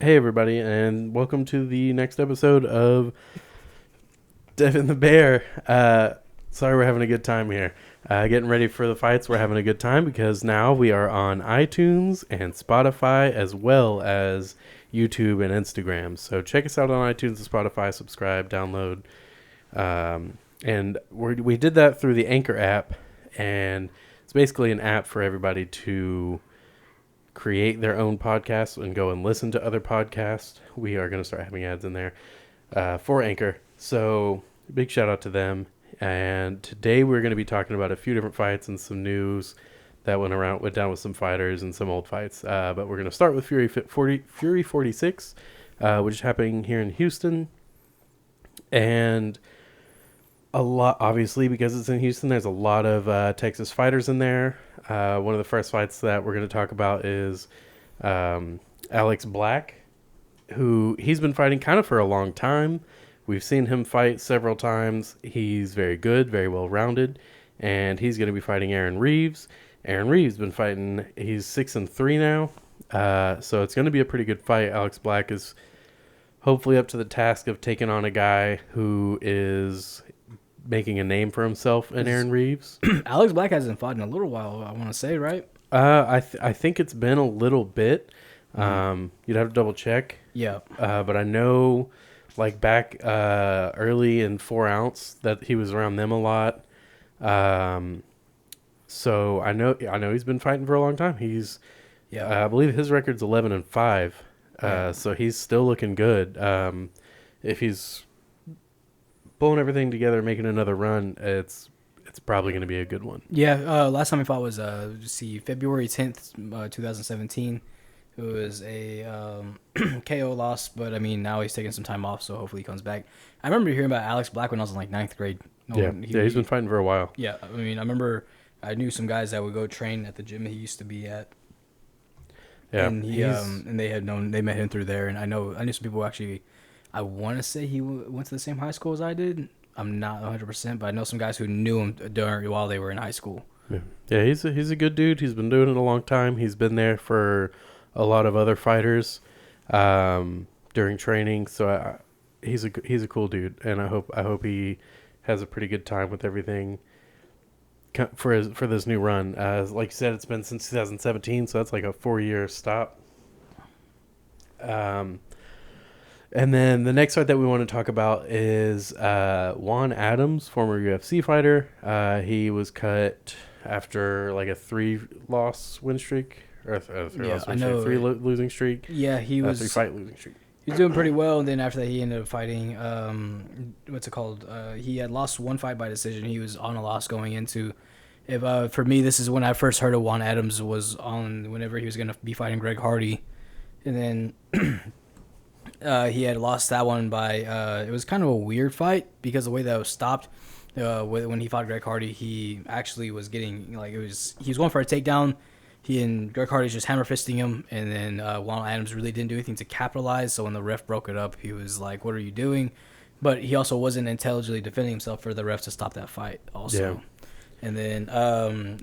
Hey everybody, and welcome to the next episode of Devin the Bear. Sorry we're having a good time here. Getting ready for the fights, we're having a good time because now we are on iTunes and Spotify as well as YouTube and Instagram. So check us out on iTunes and Spotify, subscribe, download. And we did that through the Anchor app, and it's basically an app for everybody to create their own podcasts and go and listen to other podcasts. We are going to start having ads in there for Anchor. So big shout out to them. And today we're going to be talking about a few different fights and some news that went down with some fighters and some old fights. But we're going to start with Fury 46, which is happening here in Houston. And a lot, obviously, because it's in Houston, there's a lot of Texas fighters in there. One of the first fights that we're going to talk about is Alex Black, who he's been fighting kind of for a long time. We've seen him fight several times. He's very good, very well-rounded, and he's going to be fighting Aaron Reeves. Aaron Reeves been fighting. He's 6-3 now, so it's going to be a pretty good fight. Alex Black is hopefully up to the task of taking on a guy who is making a name for himself in Aaron Reeves. Alex Black hasn't fought in a little while, I want to say, right? I think it's been a little bit. You'd have to double check. Yeah. But I know, like back early in 4 ounce, that he was around them a lot. So I know he's been fighting for a long time. I believe his record's 11-5. So he's still looking good. If he's pulling everything together, making another run, it's probably going to be a good one. Yeah, last time he fought was February 10th, 2017. It was a KO loss, but I mean now he's taking some time off, so hopefully he comes back. I remember hearing about Alex Black when I was in like 9th grade. He's been fighting for a while. Yeah, I mean I remember I knew some guys that would go train at the gym he used to be at. Yeah, and they met him through there, and I knew some people actually. I want to say he went to the same high school as I did. I'm not 100%, but I know some guys who knew him while they were in high school. Yeah, he's a good dude. He's been doing it a long time. He's been there for a lot of other fighters during training. So he's a cool dude, and I hope he has a pretty good time with everything for this new run. Like you said, it's been since 2017, so that's like a 4-year stop. And then the next fight that we want to talk about is Juan Adams, former UFC fighter. He was cut after like a 3-loss win streak, or three losing streak. Yeah, he was 3-fight losing streak. He was doing pretty well, and then after that, he ended up fighting. What's it called? He had lost one fight by decision. He was on a loss going into. For me, this is when I first heard of Juan Adams was on whenever he was going to be fighting Greg Hardy, and then. He had lost that one by it was kind of a weird fight because the way that it was stopped when he fought Greg Hardy, he actually was getting he was going for a takedown. He and Greg Hardy's just hammer fisting him, and then Juan Adams really didn't do anything to capitalize. So when the ref broke it up, he was like, "What are you doing?" But he also wasn't intelligently defending himself for the ref to stop that fight. Also, yeah. And then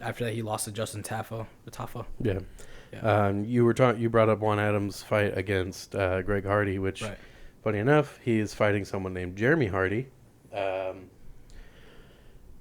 after that, he lost to Justin Tafa. Yeah. Yeah. You brought up Juan Adams' fight against Greg Hardy, which, funny enough, he is fighting someone named Jeremy Hardy. Juan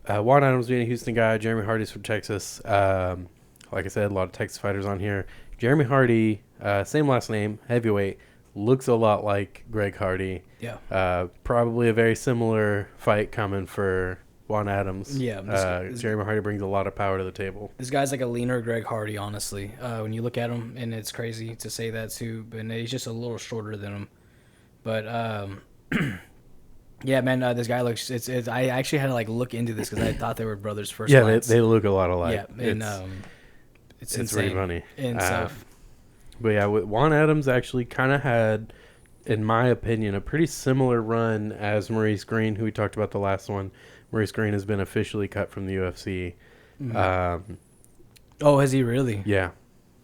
Adams being a Houston guy, Jeremy Hardy's from Texas. Like I said, a lot of Texas fighters on here. Jeremy Hardy, same last name, heavyweight, looks a lot like Greg Hardy. Yeah. Probably a very similar fight coming for Juan Adams. Yeah. Jeremy Hardy brings a lot of power to the table. This guy's like a leaner Greg Hardy, honestly. When you look at him, and it's crazy to say that too, but he's just a little shorter than him. But yeah, man, this guy looks. I actually had to like look into this because I thought they were brothers first. Yeah, they look a lot alike. Yeah, and it's really funny. And stuff. But yeah, Juan Adams actually kind of had, in my opinion, a pretty similar run as Maurice Green, who we talked about the last one. Maurice Green has been officially cut from the UFC. Mm-hmm. Has he really? Yeah.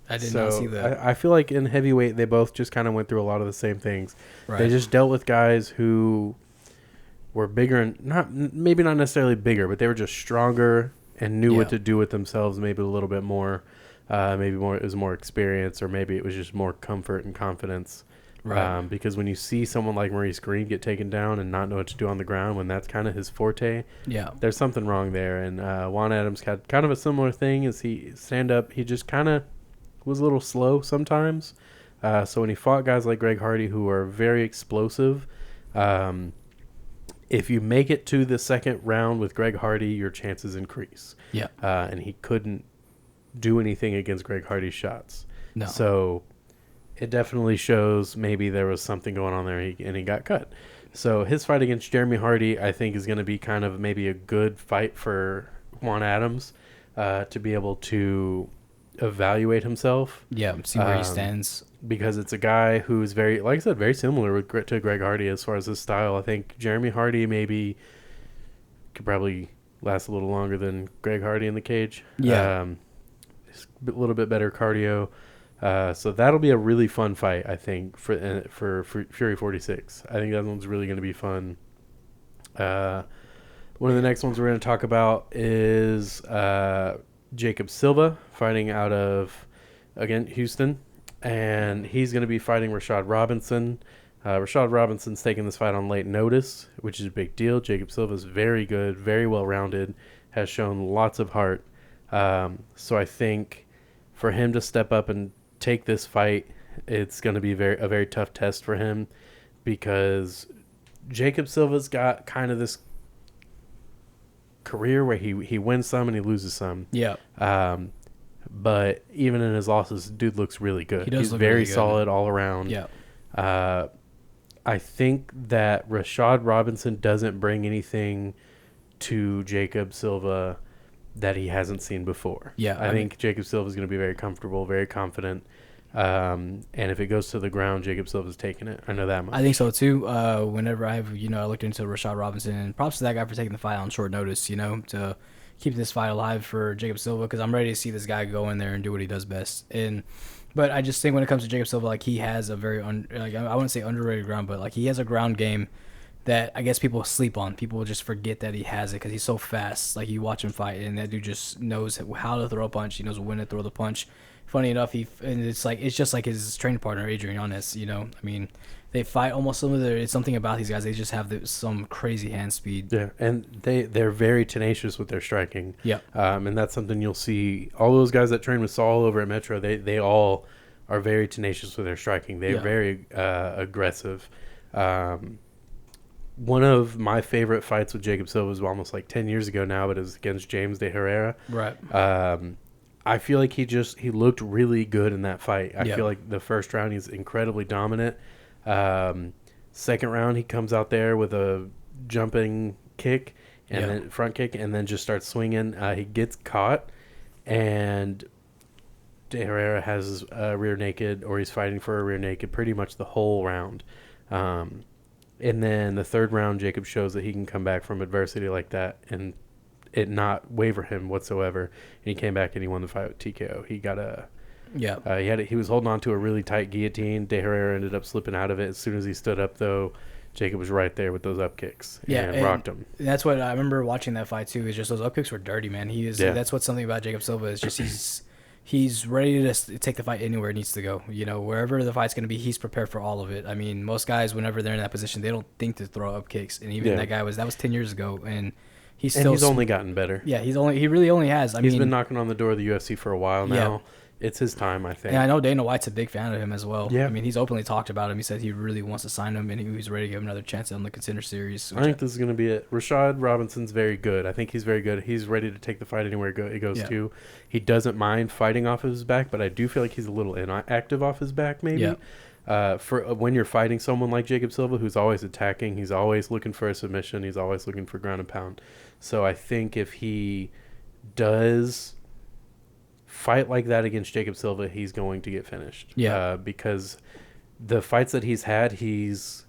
I did not see that. I feel like in heavyweight, they both just kind of went through a lot of the same things. Right. They just dealt with guys who were bigger and maybe not necessarily bigger, but they were just stronger and knew what to do with themselves maybe a little bit more. Maybe it was more experience, or maybe it was just more comfort and confidence Right. Because when you see someone like Maurice Green get taken down and not know what to do on the ground, when that's kind of his forte, Yeah. there's something wrong there. And Juan Adams had kind of a similar thing as he stand up. He just kind of was a little slow sometimes. So when he fought guys like Greg Hardy, who are very explosive, if you make it to the second round with Greg Hardy, your chances increase. Yeah. And he couldn't do anything against Greg Hardy's shots. No. So it definitely shows maybe there was something going on there and he got cut. So his fight against Jeremy Hardy, I think, is going to be kind of maybe a good fight for Juan Adams to be able to evaluate himself. Yeah. See where he stands. Because it's a guy who's very, like I said, very similar to Greg Hardy as far as his style. I think Jeremy Hardy maybe could probably last a little longer than Greg Hardy in the cage. Yeah. A little bit better cardio. So that'll be a really fun fight, I think, for Fury 46. I think that one's really going to be fun. One of the next ones we're going to talk about is Jacob Silva fighting out of, again, Houston. And he's going to be fighting Rashad Robinson. Rashad Robinson's taking this fight on late notice, which is a big deal. Jacob Silva's very good, very well-rounded, has shown lots of heart. So I think for him to step up and take this fight, it's going to be a very tough test for him because Jacob Silva's got kind of this career where he wins some and he loses some. Yeah. But even in his losses, dude looks really good. He's look very really good. solid all around. Yeah. I think that Rashad Robinson doesn't bring anything to Jacob Silva that he hasn't seen before. Yeah. I think Jacob Silva is going to be very comfortable, very confident. And if it goes to the ground, Jacob Silva's taking it. I know that much. I think so too. Whenever I looked into Rashad Robinson, and props to that guy for taking the fight on short notice, to keep this fight alive for Jacob Silva, because I'm ready to see this guy go in there and do what he does best. But I just think when it comes to Jacob Silva, like he has a very I wouldn't say underrated ground, but like he has a ground game that I guess people sleep on. People just forget that he has it because he's so fast. Like you watch him fight, and that dude just knows how to throw a punch. He knows when to throw the punch. Funny enough, it's just like his training partner Adrian Yanez. I mean, they fight almost similar. It's something about these guys. They just have some crazy hand speed. Yeah, and they're very tenacious with their striking. Yeah. And that's something you'll see. All those guys that train with Saul over at Metro, they all are very tenacious with their striking. They're very aggressive. One of my favorite fights with Jacob Silva was almost like 10 years ago now, but it was against James De Herrera. Right. I feel like he looked really good in that fight. I feel like the first round he's incredibly dominant. Second round he comes out there with a jumping kick and then front kick and then just starts swinging. He gets caught and De Herrera has his rear naked, or he's fighting for a rear naked pretty much the whole round. And then the third round, Jacob shows that he can come back from adversity like that and it not waver him whatsoever. And he came back and he won the fight with TKO. He got he was holding on to a really tight guillotine. De Herrera ended up slipping out of it. As soon as he stood up, though, Jacob was right there with those up kicks and rocked him. That's what I remember watching that fight too. Is just those up kicks were dirty, man. That's what's something about Jacob Silva is just he's ready to take the fight anywhere it needs to go. Wherever the fight's going to be, he's prepared for all of it. I mean, most guys, whenever they're in that position, they don't think to throw up kicks. And even that was 10 years ago, and he's only gotten better. Yeah, he really only has. He's been knocking on the door of the UFC for a while now. Yeah. It's his time, I think. And I know Dana White's a big fan of him as well. Yeah. I mean, he's openly talked about him. He said he really wants to sign him, and he's ready to give him another chance on the Contender Series. I think this is going to be it. Rashad Robinson's very good. I think he's very good. He's ready to take the fight anywhere it goes to. He doesn't mind fighting off of his back, but I do feel like he's a little inactive off his back, maybe. Yeah. For when you're fighting someone like Jacob Silva, who's always attacking, he's always looking for a submission, he's always looking for ground and pound. So I think if he does fight like that against Jacob Silva, he's going to get finished. Yeah. Because the fights that he's had, he's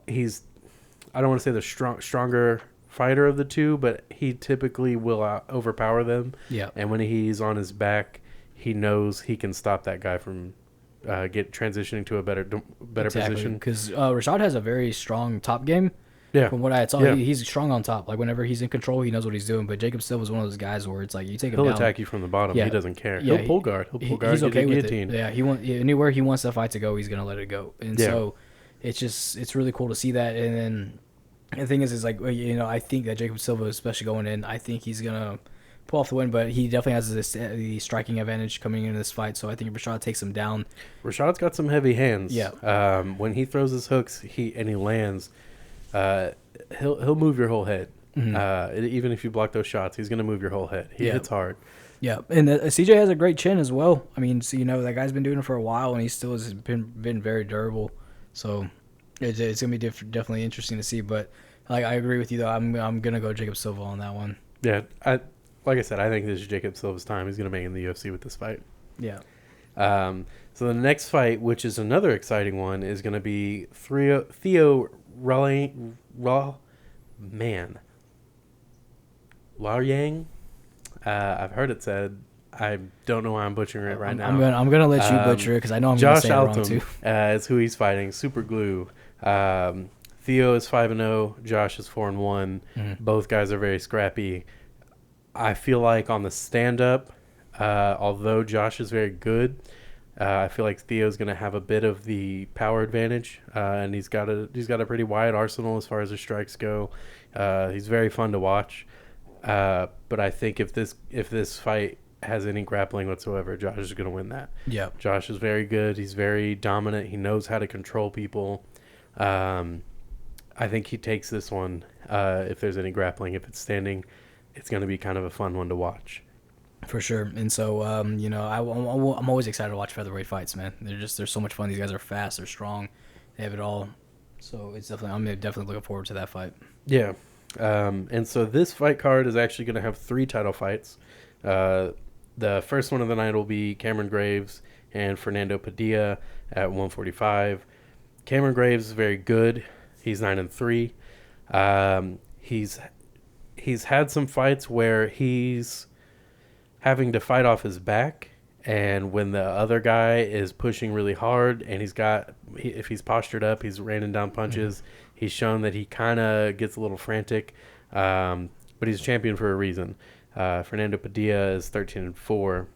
I don't want to say the stronger fighter of the two, but he typically will overpower them. Yeah. And when he's on his back, he knows he can stop that guy from transitioning to a better position. Because Rashad has a very strong top game. Yeah. From what I saw, Yeah. he's strong on top. Like whenever he's in control, he knows what he's doing. But Jacob Silva is one of those guys where it's like you take him He'll down. attack you from the bottom. Yeah. He doesn't care. Yeah, He'll pull guard. He's get okay a with guillotine. it. Yeah, anywhere he wants the fight to go, he's gonna let it go. And Yeah. so it's really cool to see that. And then the thing is like I think that Jacob Silva, especially going in, I think he's gonna pull off the win. But he definitely has the striking advantage coming into this fight. So I think Rashad takes him down. Rashad's got some heavy hands. Yeah. When he throws his hooks, he lands. He'll move your whole head. Even if you block those shots, he's gonna move your whole head. He hits hard. Yeah, and CJ has a great chin as well. I mean, so, that guy's been doing it for a while, and he still has been very durable. So it's gonna be definitely interesting to see. But like I agree with you though. I'm gonna go Jacob Silva on that one. Yeah, like I said, I think this is Jacob Silva's time. He's gonna make it in the UFC with this fight. Yeah. So the next fight, which is another exciting one, is gonna be Theo Laoyang. I've heard it said. I don't know why I'm butchering it right now. I'm gonna let you butcher it because I know I'm gonna say it wrong too. Is who he's fighting. Super glue. Theo is 5-0. Josh is 4-1. Both guys are very scrappy. I feel like on the stand-up, although Josh is very good, I feel like Theo's going to have a bit of the power advantage, and he's got a pretty wide arsenal as far as his strikes go. He's very fun to watch, but I think if this fight has any grappling whatsoever, Josh is going to win that. Yeah, Josh is very good. He's very dominant. He knows how to control people. I think he takes this one. If there's any grappling, if it's standing, it's going to be kind of a fun one to watch. For sure. And so, I'm always excited to watch featherweight fights, man. They're so much fun. These guys are fast. They're strong. They have it all. So I'm definitely looking forward to that fight. Yeah. And so this fight card is actually going to have 3 title fights. The first one of the night will be Cameron Graves and Fernando Padilla at 145. Cameron Graves is very good. He's 9-3. He's had some fights where he's having to fight off his back, and when the other guy is pushing really hard and if he's postured up, he's raining down punches. He's shown that he kind of gets a little frantic, but he's a champion for a reason. Fernando Padilla is 13-4,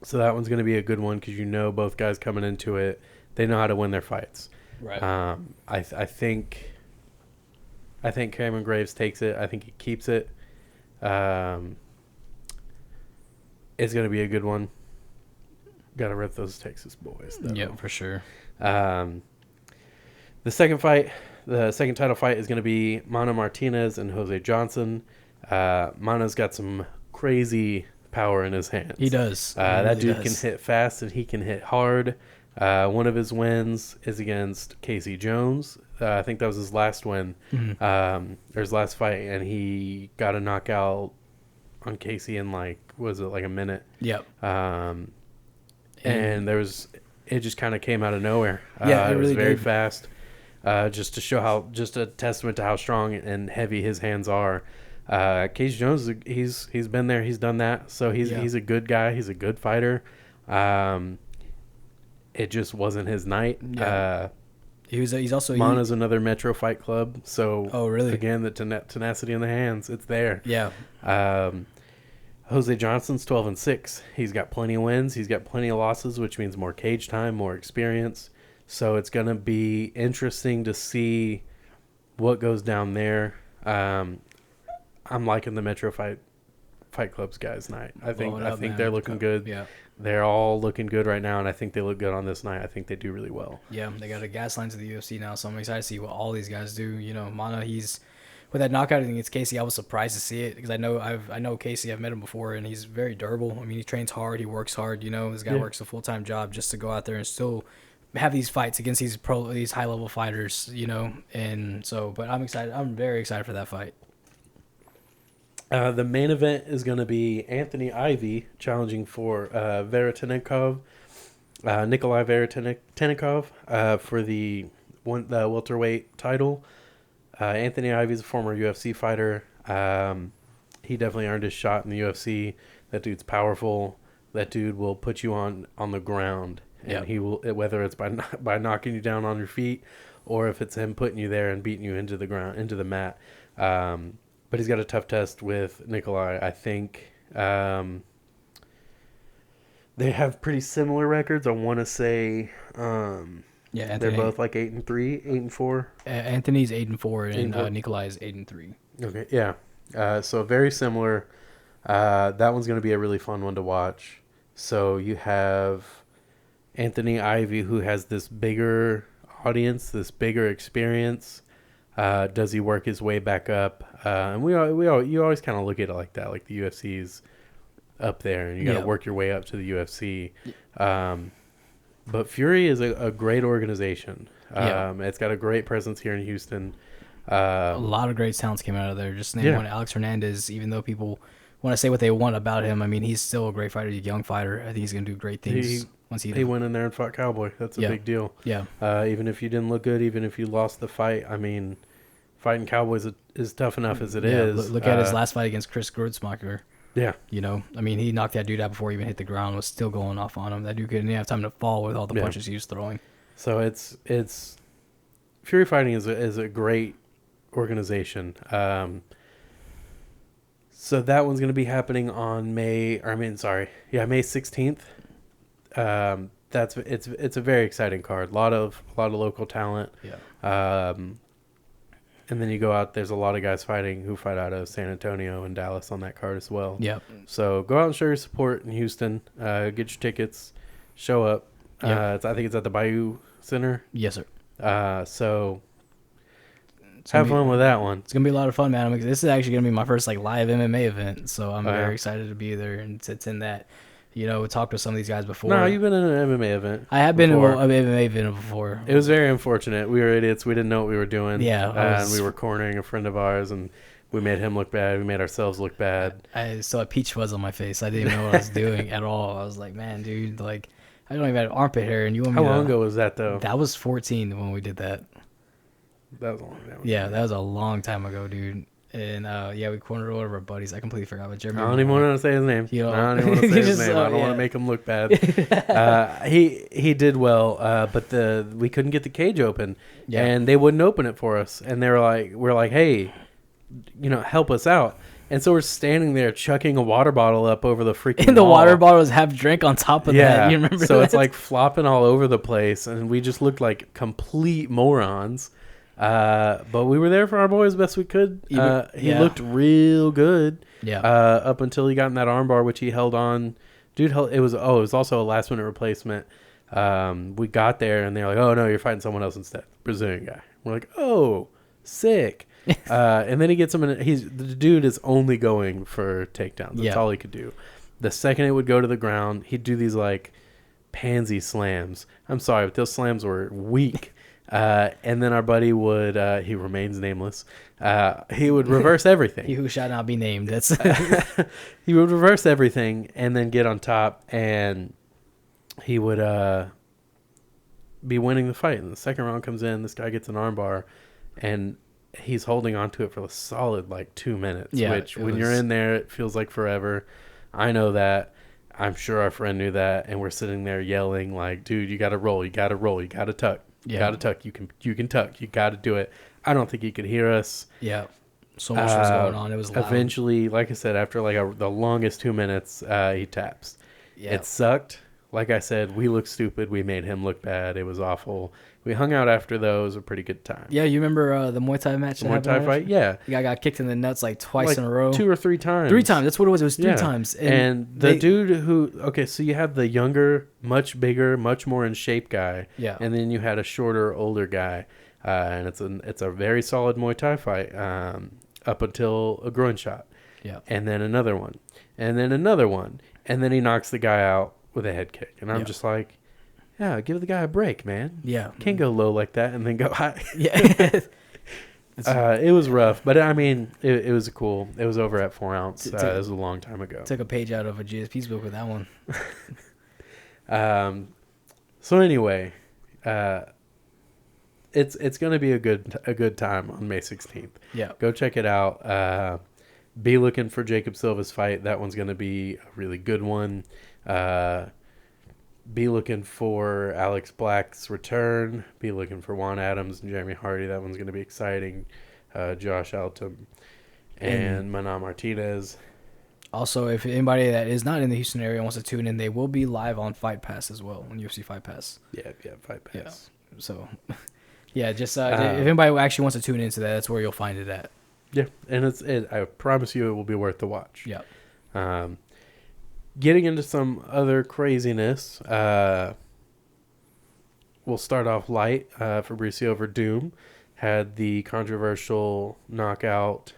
so that one's going to be a good one because both guys coming into it, they know how to win their fights. Right. I think Cameron Graves takes it. I think he keeps it. It's going to be a good one. Got to rep those Texas boys. Yeah, for sure. The second title fight is going to be Mano Martinez and Jose Johnson. Mano's got some crazy power in his hands. He does. That dude can hit fast and he can hit hard. One of his wins is against Casey Jones. I think that was his last win, or his last fight, and he got a knockout on Casey in like a minute. Yep. And it just kind of came out of nowhere. Yeah, it was really very did. fast. Just a testament to how strong and heavy his hands are. Casey Jones, he's been there, he's done that. So he's a good guy. He's a good fighter. It just wasn't his night. Yeah. He's also Mana's another Metro Fight Club. So really? Again, the tenacity in the hands, it's there. Yeah. Jose Johnson's 12-6. He's got plenty of wins. He's got plenty of losses, which means more cage time, more experience. So it's going to be interesting to see what goes down there. I'm liking the Metro Fight Club's guys night. I think they're looking good. Yeah. They're all looking good right now, and I think they look good on this night. I think they do really well. Yeah, they got a gas line to the UFC now, so I'm excited to see what all these guys do. Mana, he's with that knockout against Casey. I was surprised to see it because I know Casey. I've met him before, and he's very durable. I mean, he trains hard, he works hard. This guy works a full-time job just to go out there and still have these fights against these high-level fighters. And so, but I'm excited. I'm very excited for that fight. The main event is going to be Anthony Ivy challenging for Nikolai Veretennikov for the welterweight title. Anthony Ivy is a former UFC fighter. He definitely earned his shot in the UFC. That dude's powerful. That dude will put you on the ground, and he will, whether it's by knocking you down on your feet or if it's him putting you there and beating you into the ground, into the mat. But he's got a tough test with Nikolai. I think they have pretty similar records. I want to say they're both like 8-3, 8-4. Anthony's 8-4, and Nikolai is 8-3. Okay, yeah. So very similar. That one's going to be a really fun one to watch. So you have Anthony Ivy, who has this bigger audience, this bigger experience. Does he work his way back up? And you always kind of look at it like that, like the UFC's up there, and you got to work your way up to the UFC. But Fury is a great organization. It's got a great presence here in Houston. A lot of great talents came out of there. Just name one, Alex Hernandez. Even though people want to say what they want about him, I mean, he's still a great fighter, a young fighter. I think he's going to do great things once he went in there and fought Cowboy. That's a big deal. Yeah. Even if you didn't look good, even if you lost the fight, I mean, fighting Cowboys is tough enough as it is. Look at his last fight against Chris Grutzmacher. Yeah. You know, I mean, he knocked that dude out before he even hit the ground, was still going off on him. That dude couldn't even have time to fall with all the punches he was throwing. So it's Fury Fighting is a great organization. So that one's going to be happening on May 16th. It's a very exciting card. A lot of local talent. Yeah. And then you go out, there's a lot of guys who fight out of San Antonio and Dallas on that card as well. Yep. So go out and show your support in Houston. Get your tickets. Show up. Yep. I think it's at the Bayou Center. Yes, sir. So have fun with that one. It's going to be a lot of fun, man. This is actually going to be my first live MMA event, so I'm very excited to be there and to attend that. You know, talked to some of these guys before. No, you've been in an MMA event. I have been in an MMA event before. It was very unfortunate. We were idiots. We didn't know what we were doing. Yeah. And we were cornering a friend of ours, and we made him look bad. We made ourselves look bad. I saw a peach fuzz on my face. I didn't even know what I was doing at all. I was like, man, dude, I don't even have armpit hair, and you want me How long ago was that, though? That was 14 when we did that. That was a long time ago. Yeah, that was a long time ago, dude. And we cornered one of our buddies. I completely forgot about Jeremy. I don't even want to say his name. I don't even want to say his name. I don't want to make him look bad. He did well, but we couldn't get the cage open, and they wouldn't open it for us. And we're like, hey, help us out. And so we're standing there chucking a water bottle up over the freaking and the wall. water bottle was half drink on top of that. You remember so that? It's flopping all over the place, and we just looked like complete morons. But we were there for our boy as best we could. He looked real good. Yeah. Up until he got in that armbar, which he held on. Dude, it was also a last minute replacement. We got there and they're like, oh no, you're fighting someone else instead. Brazilian guy. We're like, oh, sick. And then he gets him in. The dude is only going for takedowns. That's all he could do. The second it would go to the ground, he'd do these pansy slams. I'm sorry, but those slams were weak. And then our buddy would, he remains nameless. He would reverse everything. He who shall not be named. That's he would reverse everything and then get on top, and he would be winning the fight. And the second round comes in, this guy gets an armbar, and he's holding on to it for a solid 2 minutes. Yeah, which when you're in there, it feels like forever. I know that. I'm sure our friend knew that, and we're sitting there yelling dude, you got to roll, you got to roll, you got to tuck. You got to tuck. You can tuck. You got to do it. I don't think he could hear us. Yeah. So much was going on. It was loud. Eventually, like I said, after the longest 2 minutes, he taps. Yeah. It sucked. Like I said, we looked stupid. We made him look bad. It was awful. We hung out after those. A pretty good time. Yeah, you remember the Muay Thai match? The Muay Thai fight? Yeah. The guy got kicked in the nuts twice in a row. 2 or 3 times. 3 times. That's what it was. It was 3 times. And the dude who... Okay, so you have the younger, much bigger, much more in shape guy. Yeah. And then you had a shorter, older guy. And it's a very solid Muay Thai fight up until a groin shot. Yeah. And then another one. And then another one. And then he knocks the guy out with a head kick. And I'm just like... Yeah, give the guy a break, man. Yeah. Can't go low like that and then go high. Yeah. It was rough, but I mean, it was cool. It was over at 4 ounce. It was a long time ago. Took a page out of a GSP's book with that one. So anyway, it's going to be a good time on May 16th. Yeah. Go check it out. Be looking for Jacob Silva's fight. That one's going to be a really good one. Be looking for Alex Black's return. Be looking for Juan Adams and Jeremy Hardy. That one's going to be exciting. Josh Altum and Mana Martinez. Also, if anybody that is not in the Houston area wants to tune in, they will be live on Fight Pass as well, on UFC Fight Pass. Yeah, Fight Pass. Yeah. So, yeah, just if anybody actually wants to tune into that, that's where you'll find it at. Yeah, and I promise you it will be worth the watch. Yeah. Getting into some other craziness, we'll start off light. Fabricio Werdum had the controversial knockout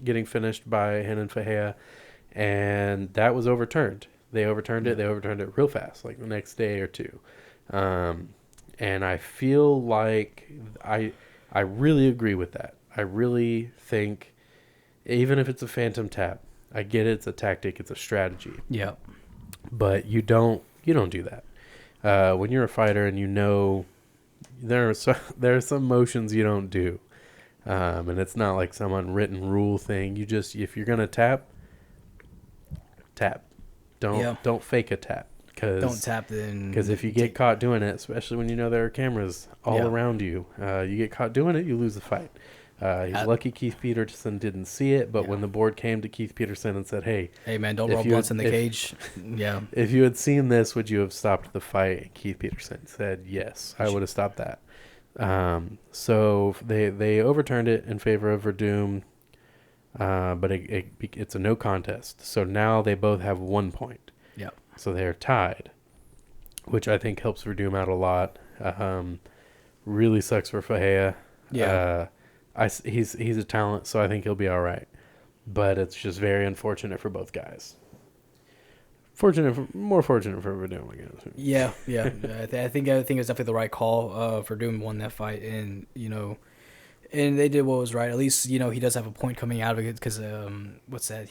getting finished by Renan Ferreira, and that was overturned. They overturned it. They overturned it real fast, like the next day or two. And I feel like I really agree with that. I really think, even if it's a phantom tap, I get it, it's a tactic, it's a strategy. Yeah. But you don't do that. When you're a fighter and you know there are some motions you don't do. And it's not like some unwritten rule thing. You just, if you're going to tap. Don't fake a tap. Don't tap then. Because if you get caught doing it, especially when you know there are cameras all around you, you get caught doing it, you lose the fight. He's lucky Keith Peterson didn't see it, but when the board came to Keith Peterson and said, hey, man, don't roll blunts in the cage. Yeah. If you had seen this, would you have stopped the fight? And Keith Peterson said, yes, I would have stopped that. So they overturned it in favor of Werdum, but it's a no contest. So now they both have 1 point. Yeah. So they're tied, which I think helps Werdum out a lot. Really sucks for Ferreira. Yeah. He's a talent, so I think he'll be all right. But it's just very unfortunate for both guys. More fortunate for Werdum, I guess. Yeah. I think it's definitely the right call. Werdum won that fight, and and they did what was right. At least he does have a point coming out of it because what's that?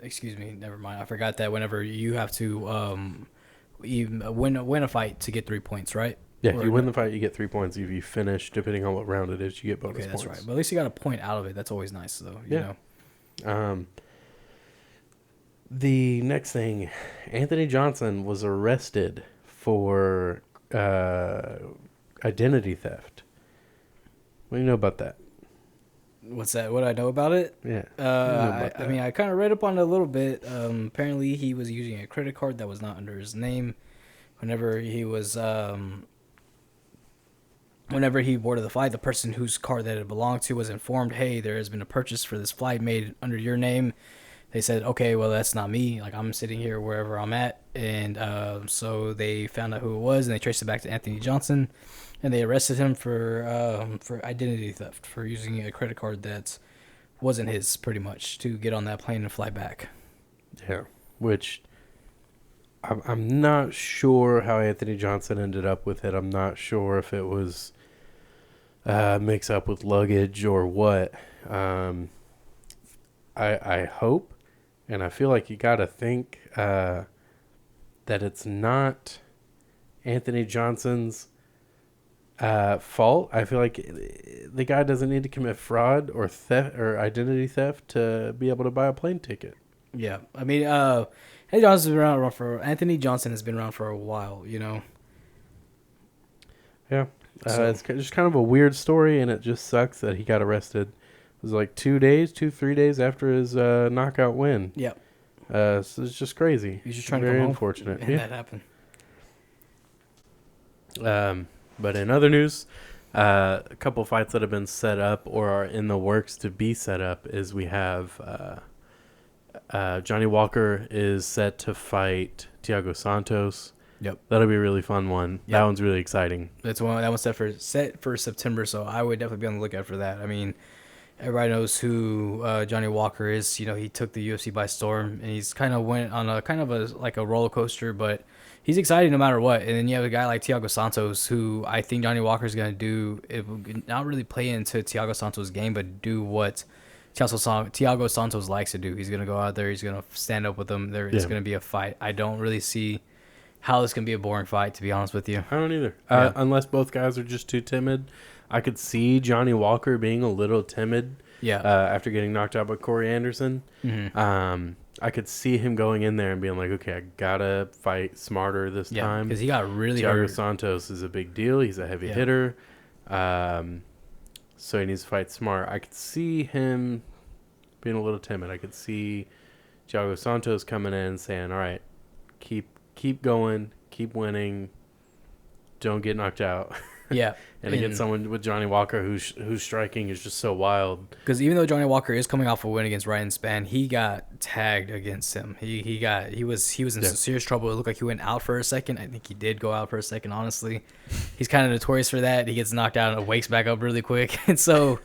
Excuse me, never mind. I forgot that whenever you have to win a fight to get 3 points, right? Yeah, if you win the fight, you get 3 points. If you finish, depending on what round it is, you get bonus points. That's right. But at least you got a point out of it. That's always nice, though. You know. The next thing, Anthony Johnson was arrested for identity theft. What do you know about that? What's that? What do I know about it? Yeah. I mean, I kind of read up on it a little bit. Apparently, he was using a credit card that was not under his name. Whenever he boarded the flight, the person whose card that it belonged to was informed, hey, there has been a purchase for this flight made under your name. They said, okay, well, that's not me. Like, I'm sitting here wherever I'm at. And so they found out who it was, and they traced it back to Anthony Johnson. And they arrested him for identity theft, for using a credit card that wasn't his, pretty much, to get on that plane and fly back. Yeah, which I'm not sure how Anthony Johnson ended up with it. I'm not sure if it was mix up with luggage or what. I hope, and I feel like you got to think that it's not Anthony Johnson's fault. I feel like the guy doesn't need to commit fraud or theft or identity theft to be able to buy a plane ticket. Yeah, I mean, Anthony Johnson has been around for a while, Yeah, it's just kind of a weird story, and it just sucks that he got arrested. It was like 3 days after his knockout win. Yeah. So it's just crazy. He's just trying to come home. Unfortunate. And that happened. But in other news, a couple fights that have been set up or are in the works to be set up is we have Johnny Walker is set to fight Thiago Santos. Yep. That'll be a really fun one. Yep. That one's really exciting. That one's set for September, so I would definitely be on the lookout for that. I mean, everybody knows who Johnny Walker is. He took the UFC by storm, and he's kind of went on a roller coaster, but he's exciting no matter what. And then you have a guy like Thiago Santos, who I think Johnny Walker's going to do. It will not really play into Thiago Santos' game, but do what Thiago Santos likes to do. He's going to go out there. He's going to stand up with them. It's going to be a fight. I don't really see how this can be a boring fight, to be honest with you. I don't either. Yeah. Unless both guys are just too timid. I could see Johnny Walker being a little timid after getting knocked out by Corey Anderson. Mm-hmm. I could see him going in there and being like, okay, I gotta fight smarter this time. because he got really Thiago hurt. Santos is a big deal. He's a heavy Yeah. hitter. So he needs to fight smart. I could see him being a little timid. I could see Thiago Santos coming in and saying, all right, keep going, keep winning, don't get knocked out. Yeah. And against someone with Johnny Walker whose striking is just so wild. Because even though Johnny Walker is coming off a win against Ryan Spann, he got tagged against him. He was in some serious trouble. It looked like he went out for a second. I think he did go out for a second, honestly. He's kind of notorious for that. He gets knocked out and wakes back up really quick. And so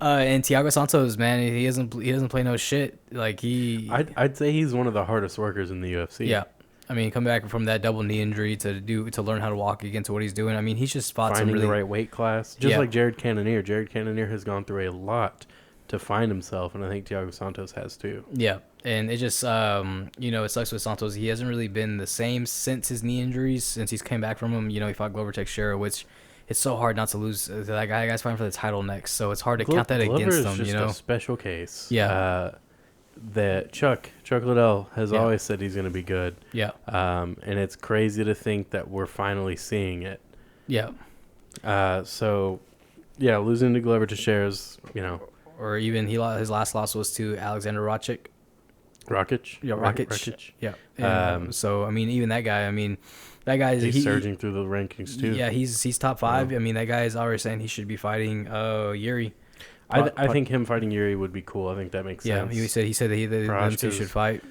and Thiago Santos, man, he doesn't play no shit. Like I'd say he's one of the hardest workers in the UFC. Yeah. I mean, coming back from that double knee injury to learn how to walk again to what he's doing. I mean, he's just fought finding some really, the right weight class, just like Jared Cannonier. Jared Cannonier has gone through a lot to find himself, and I think Thiago Santos has too. Yeah, and it just it sucks with Santos. He hasn't really been the same since his knee injuries. Since he's came back from them, he fought Glover Teixeira, which it's so hard not to lose to that guy. Guy's fighting for the title next, so it's hard to count that Glover against is him. just a special case. Yeah. That Chuck Liddell has always said he's going to be good. Yeah. And it's crazy to think that we're finally seeing it. Yeah. So, yeah, losing to Glover Teixeira's, Or even his last loss was to Alexander Rakic. Rakic? Yeah, Rakic. Rakic. Yeah. And, so, I mean, even that guy, that guy is... He's surging through the rankings, too. Yeah, he's top 5. I mean, that guy is already saying he should be fighting Yuri. I think him fighting Yuri would be cool. I think that makes sense. Yeah, he said that them two should fight.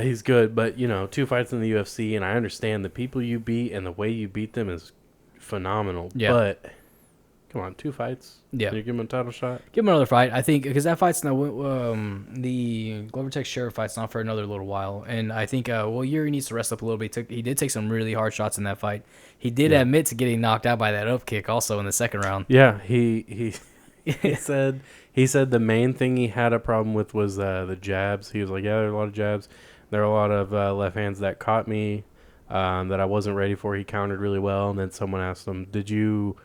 He's good, but 2 fights in the UFC, and I understand the people you beat and the way you beat them is phenomenal. Yeah. But come on, 2 fights. Yeah, you give him a title shot. Give him another fight. I think because that fight's now the Glover Teixeira fight's not for another little while, and I think Yuri needs to rest up a little bit. He did take some really hard shots in that fight. He did admit to getting knocked out by that up kick also in the second round. Yeah, he said the main thing he had a problem with was the jabs. He was like, yeah, there are a lot of jabs. There are a lot of left hands that caught me that I wasn't ready for. He countered really well. And then someone asked him, did you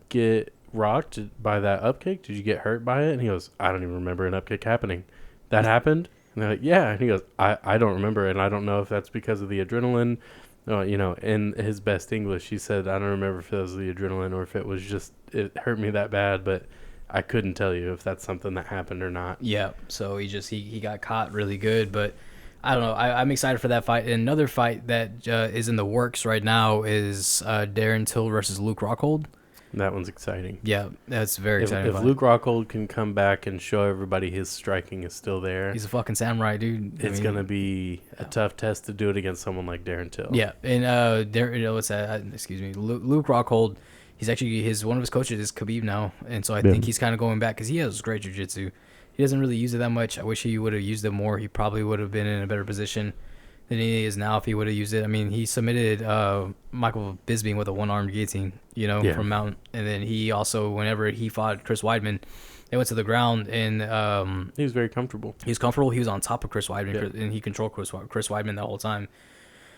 get rocked by that up kick? Did you get hurt by it? And he goes, I don't even remember an up kick happening. That happened? And they're like, yeah. And he goes, I don't remember. And I don't know if that's because of the adrenaline. In his best English, he said, I don't remember if it was the adrenaline or if it was just, it hurt me that bad, but I couldn't tell you if that's something that happened or not. Yeah, so he got caught really good, but I don't know. I'm excited for that fight. And another fight that is in the works right now is Darren Till versus Luke Rockhold. That one's exciting. Yeah, that's very exciting. If Luke Rockhold can come back and show everybody his striking is still there. He's a fucking samurai, dude. It's going to be a tough test to do it against someone like Darren Till. Yeah, and what's that? Excuse me. Luke Rockhold, he's actually, one of his coaches is Khabib now, and so I think he's kind of going back because he has great jiu-jitsu. He doesn't really use it that much. I wish he would have used it more. He probably would have been in a better position than he is now if he would have used it. I mean, he submitted Michael Bisping with a one-armed guillotine, from Mountain. And then he also, whenever he fought Chris Weidman, they went to the ground and he was very comfortable. He was comfortable. He was on top of Chris Weidman, and he controlled Chris Weidman the whole time.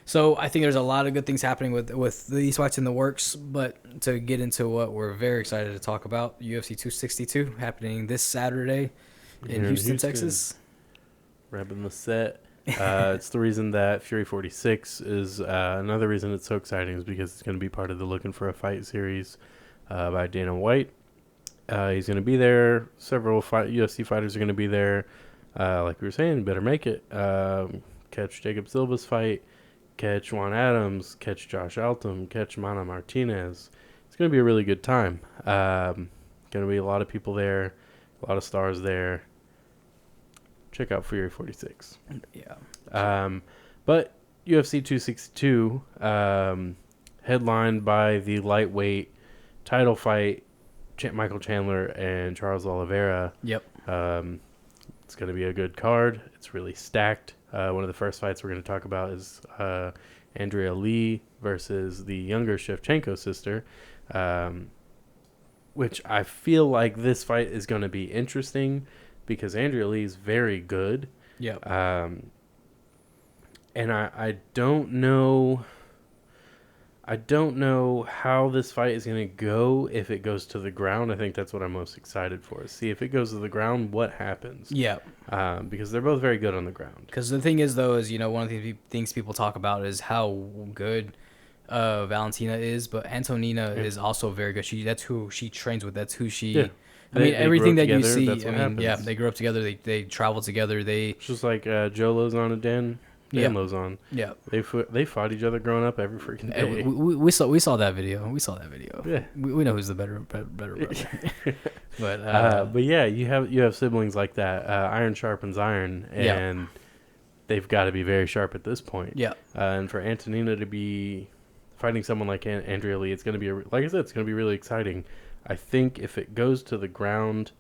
So I think there's a lot of good things happening with these fights in the works. But to get into what we're very excited to talk about, UFC 262 happening this Saturday in Houston, Texas. Repping the set. It's the reason that Fury 46 is another reason it's so exciting is because it's going to be part of the Looking for a Fight series by Dana White. He's going to be there. Several UFC fighters are going to be there. Like we were saying, better make it. Catch Jacob Silva's fight. Catch Juan Adams. Catch Josh Altum. Catch Mana Martinez. It's going to be a really good time. Going to be a lot of people there. A lot of stars there. Check out Fury 46. Yeah. But UFC 262, headlined by the lightweight title fight, Michael Chandler and Charles Oliveira. Yep. It's going to be a good card. It's really stacked. One of the first fights we're going to talk about is Andrea Lee versus the younger Shevchenko sister, which I feel like this fight is going to be interesting because Andrea Lee is very good. Yeah. And I don't know. I don't know how this fight is going to go if it goes to the ground. I think that's what I'm most excited for. See if it goes to the ground, what happens. Yeah. Because they're both very good on the ground. Because the thing is, though, is, one of the things people talk about is how good Valentina is, but Antonina is also very good. That's who she trains with. That's who she... Yeah. They everything that you see, happens. they grew up together. They travel together. It's just like Joe Lozon and Dan Lozon. Yeah. They fought each other growing up every freaking day. We saw that video. Yeah. We know who's the better brother. But yeah, you have siblings like that. Iron sharpens iron, and they've got to be very sharp at this point. Yeah. And for Antonina to be fighting someone like Andrea Lee, it's going to be like I said, it's going to be really exciting. I think if it goes to the ground,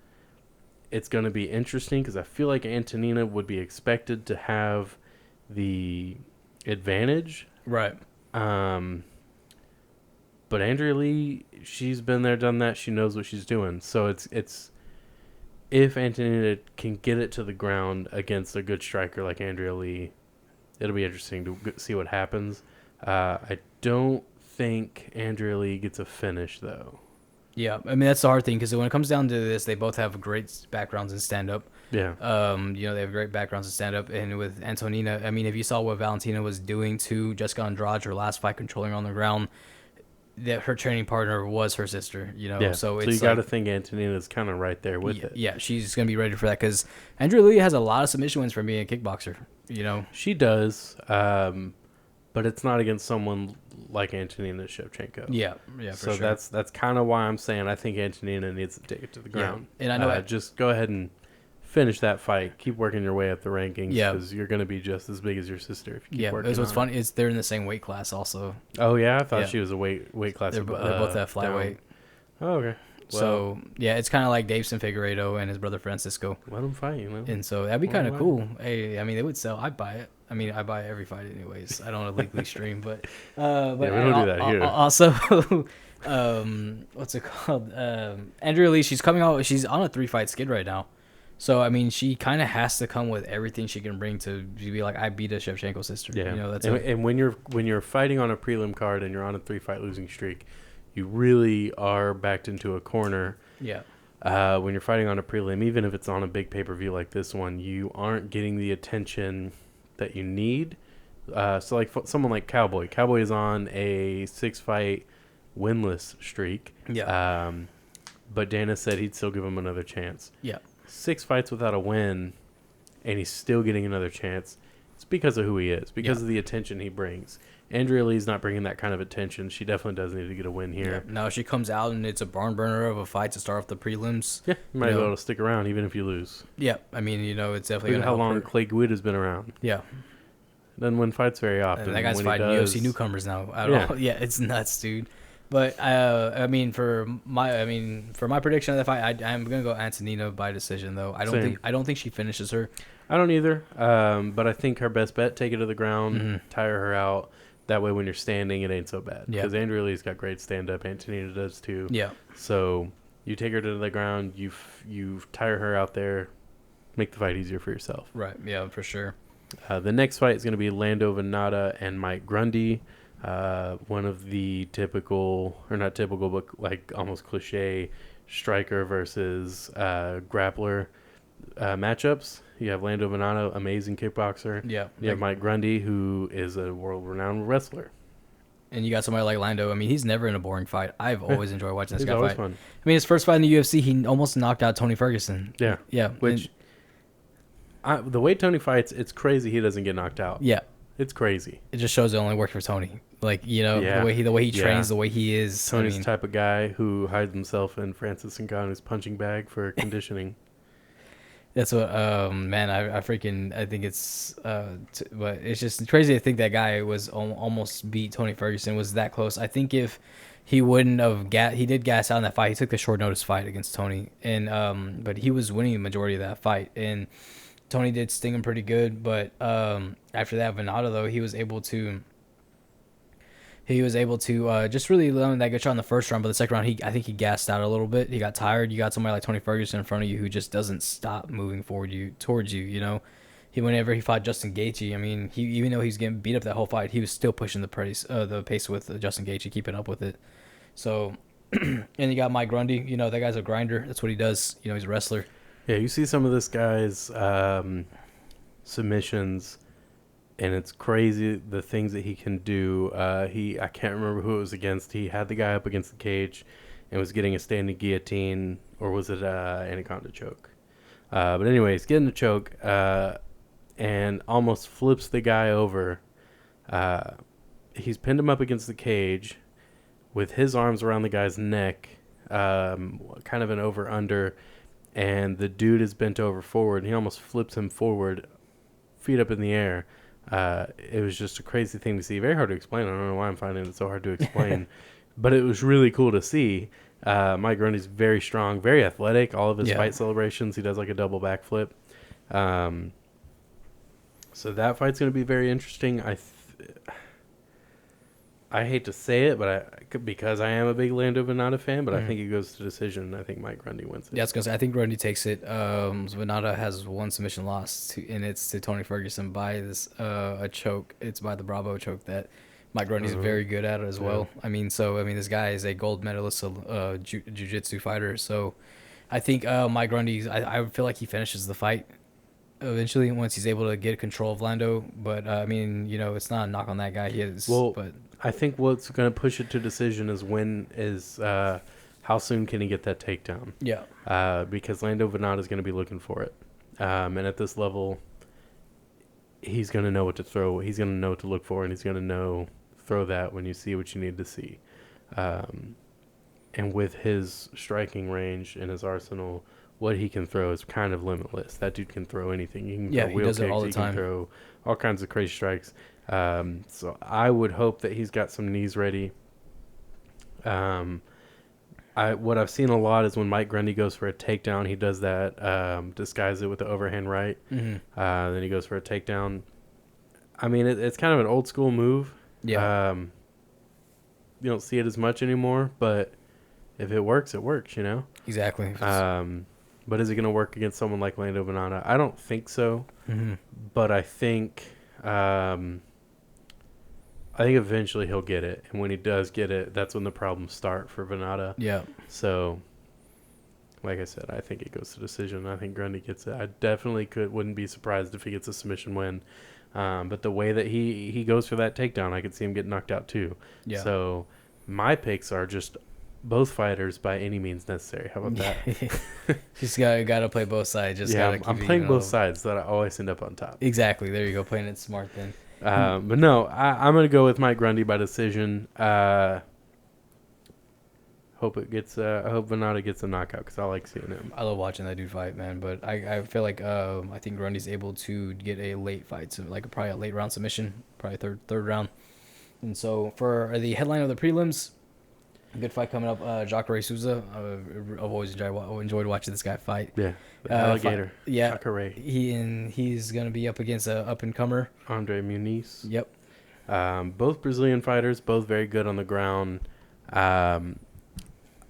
it's going to be interesting because I feel like Antonina would be expected to have the advantage. Right. But Andrea Lee, she's been there, done that. She knows what she's doing. So it's if Antonina can get it to the ground against a good striker like Andrea Lee, it'll be interesting to see what happens. I don't think Andrea Lee gets a finish, though. Yeah, I mean, that's the hard thing because when it comes down to this, they both have great backgrounds in stand-up. Yeah. They have great backgrounds in stand-up. And with Antonina, I mean, if you saw what Valentina was doing to Jessica Andrade, her last fight, controlling her on the ground, that her training partner was her sister, Yeah. So you got to think Antonina's kind of right there with it. Yeah, she's going to be ready for that because Andrea Lee has a lot of submission wins from being a kickboxer, She does, but it's not against someone like Antonina Shevchenko. Yeah, for sure. So that's kind of why I'm saying I think Antonina needs to take it to the ground. Yeah. And I know just go ahead and finish that fight. Keep working your way up the rankings. Yeah, because you're going to be just as big as your sister if you keep working. What's funny is they're in the same weight class also. Oh yeah, I thought she was a weight class. They're both at flyweight. Oh okay. Well, so yeah, it's kind of like Davison Figueiredo and his brother Francisco. Let them fight, And so that'd be kind of cool. Hey, I mean, they would sell. I'd buy it. I mean, I buy every fight anyways. I don't illegally stream, but we don't do that here. Also, what's it called? Andrea Lee, she's coming out. She's on a 3-fight skid right now. So I mean, she kind of has to come with everything she can bring to be like, I beat a Shevchenko sister. Yeah, that's and when you're fighting on a prelim card and you're on a 3-fight losing streak, you really are backed into a corner. Yeah. When you're fighting on a prelim, even if it's on a big pay-per-view like this one, you aren't getting the attention that you need. So like someone like Cowboy is on a 6-fight winless streak. Yeah. But Dana said he'd still give him another chance. Yeah. 6 fights without a win, and he's still getting another chance. It's because of who he is, because of the attention he brings. Andrea Lee's not bringing that kind of attention. She definitely does need to get a win here. Yeah. No, she comes out and it's a barn burner of a fight to start off the prelims. Yeah, you might be able to stick around even if you lose. Yeah, I mean, it's definitely Look at how long Clay Guida's been around. Yeah. Doesn't win fights very often. And that guy's fighting UFC newcomers now. Yeah, it's nuts, dude. But I mean, for my prediction of that fight, I'm gonna go Antonina by decision though. I don't think she finishes her. I don't either. But I think her best bet, take it to the ground, tire her out. That way, when you're standing, it ain't so bad. Because Andrea Lee's got great stand-up. Antonina does too. Yeah. So you take her to the ground, you tire her out there, make the fight easier for yourself. Right. Yeah, for sure. The next fight is going to be Lando Venata and Mike Grundy. One of the typical, or not typical, but like almost cliche striker versus grappler matchups. You have Lando Venata, amazing kickboxer. Yeah. You have Mike Grundy, who is a world-renowned wrestler. And you got somebody like Lando. I mean, he's never in a boring fight. I've always enjoyed watching this guy fight. Fun. I mean, his first fight in the UFC, he almost knocked out Tony Ferguson. Yeah. Yeah. Which, the way Tony fights, it's crazy he doesn't get knocked out. Yeah. It's crazy. It just shows it only worked for Tony. Like, the way he trains, the way he is. Tony's the type of guy who hides himself in Francis Ngannou's punching bag for conditioning. That's what, man, I think it's, but it's just crazy to think that guy was almost beat Tony Ferguson, was that close. I think if he wouldn't have, he did gas out in that fight. He took the short notice fight against Tony, and, but he was winning the majority of that fight, and Tony did sting him pretty good, but, after that, Venata, though, he was able to just really land that good shot in the first round, but the second round, I think he gassed out a little bit. He got tired. You got somebody like Tony Ferguson in front of you who just doesn't stop moving towards you, whenever he fought Justin Gaethje, I mean, he even though he was getting beat up that whole fight, he was still pushing the pace with Justin Gaethje, keeping up with it. So, and you got Mike Grundy. You know, that guy's a grinder. That's what he does. You know, he's a wrestler. Yeah, you see some of this guy's submissions, and it's crazy the things that he can do. I can't remember who it was against. He had the guy up against the cage and was getting a standing guillotine, or was it anaconda choke? But anyways, getting the choke and almost flips the guy over. He's pinned him up against the cage with his arms around the guy's neck, kind of an over-under, and the dude is bent over forward, and he almost flips him forward, feet up in the air. It was just a crazy thing to see. Very hard to explain. I don't know why I'm finding it so hard to explain. But it was really cool to see. Mike Grundy's very strong, very athletic. All of his fight celebrations, he does like a double backflip. So that fight's going to be very interesting. I hate to say it, but because I am a big Lando Venata fan, but I think it goes to decision. I think Mike Grundy wins it. Yeah, I think Grundy takes it. Venata has one submission loss, and it's to Tony Ferguson by a choke. It's by the Bravo choke that Mike Grundy's very good at it as well. I mean, this guy is a gold medalist jiu-jitsu fighter. So I think Mike Grundy, I feel like he finishes the fight eventually once he's able to get control of Lando. But, I mean, you know, it's not a knock on that guy. He is. Well, but I think what's going to push it to decision is how soon can he get that takedown? Yeah. Because Lando Venata is going to be looking for it. And at this level, he's going to know what to throw. He's going to know what to look for, and he's going to know throw that when you see what you need to see. And with his striking range and his arsenal, what he can throw is kind of limitless. That dude can throw anything. He can throw wheel does kicks. It all the he time. Can throw all kinds of crazy strikes. So I would hope that he's got some knees ready. What I've seen a lot is when Mike Grundy goes for a takedown, he does that, disguise it with the overhand right. Mm-hmm. Then he goes for a takedown. I mean, it's kind of an old school move. Yeah. You don't see it as much anymore, but if it works, it works, you know? Exactly. But is it going to work against someone like Lando Venata? I don't think so. Mm-hmm. But I think eventually he'll get it. And when he does get it, that's when the problems start for Venata. Yeah. So, like I said, I think it goes to decision. I think Grundy gets it. I definitely wouldn't be surprised if he gets a submission win. But the way that he goes for that takedown, I could see him get knocked out too. Yeah. So my picks are just both fighters by any means necessary. How about that? Just gotta play both sides. I'm playing both sides so that I always end up on top. Exactly. There you go. Playing it smart then. But no, I'm gonna go with Mike Grundy by decision. I hope Venata gets a knockout because I like seeing him. I love watching that dude fight, man. But I feel like I think Grundy's able to get a late fight, so like probably a late round submission, probably third round. And so for the headline of the prelims, good fight coming up. Jacques Ray Souza. I've always enjoyed watching this guy fight. Yeah, the alligator. Jacques Ray. He's gonna be up against a up and comer, Andre Muniz. Yep. Both Brazilian fighters, both very good on the ground.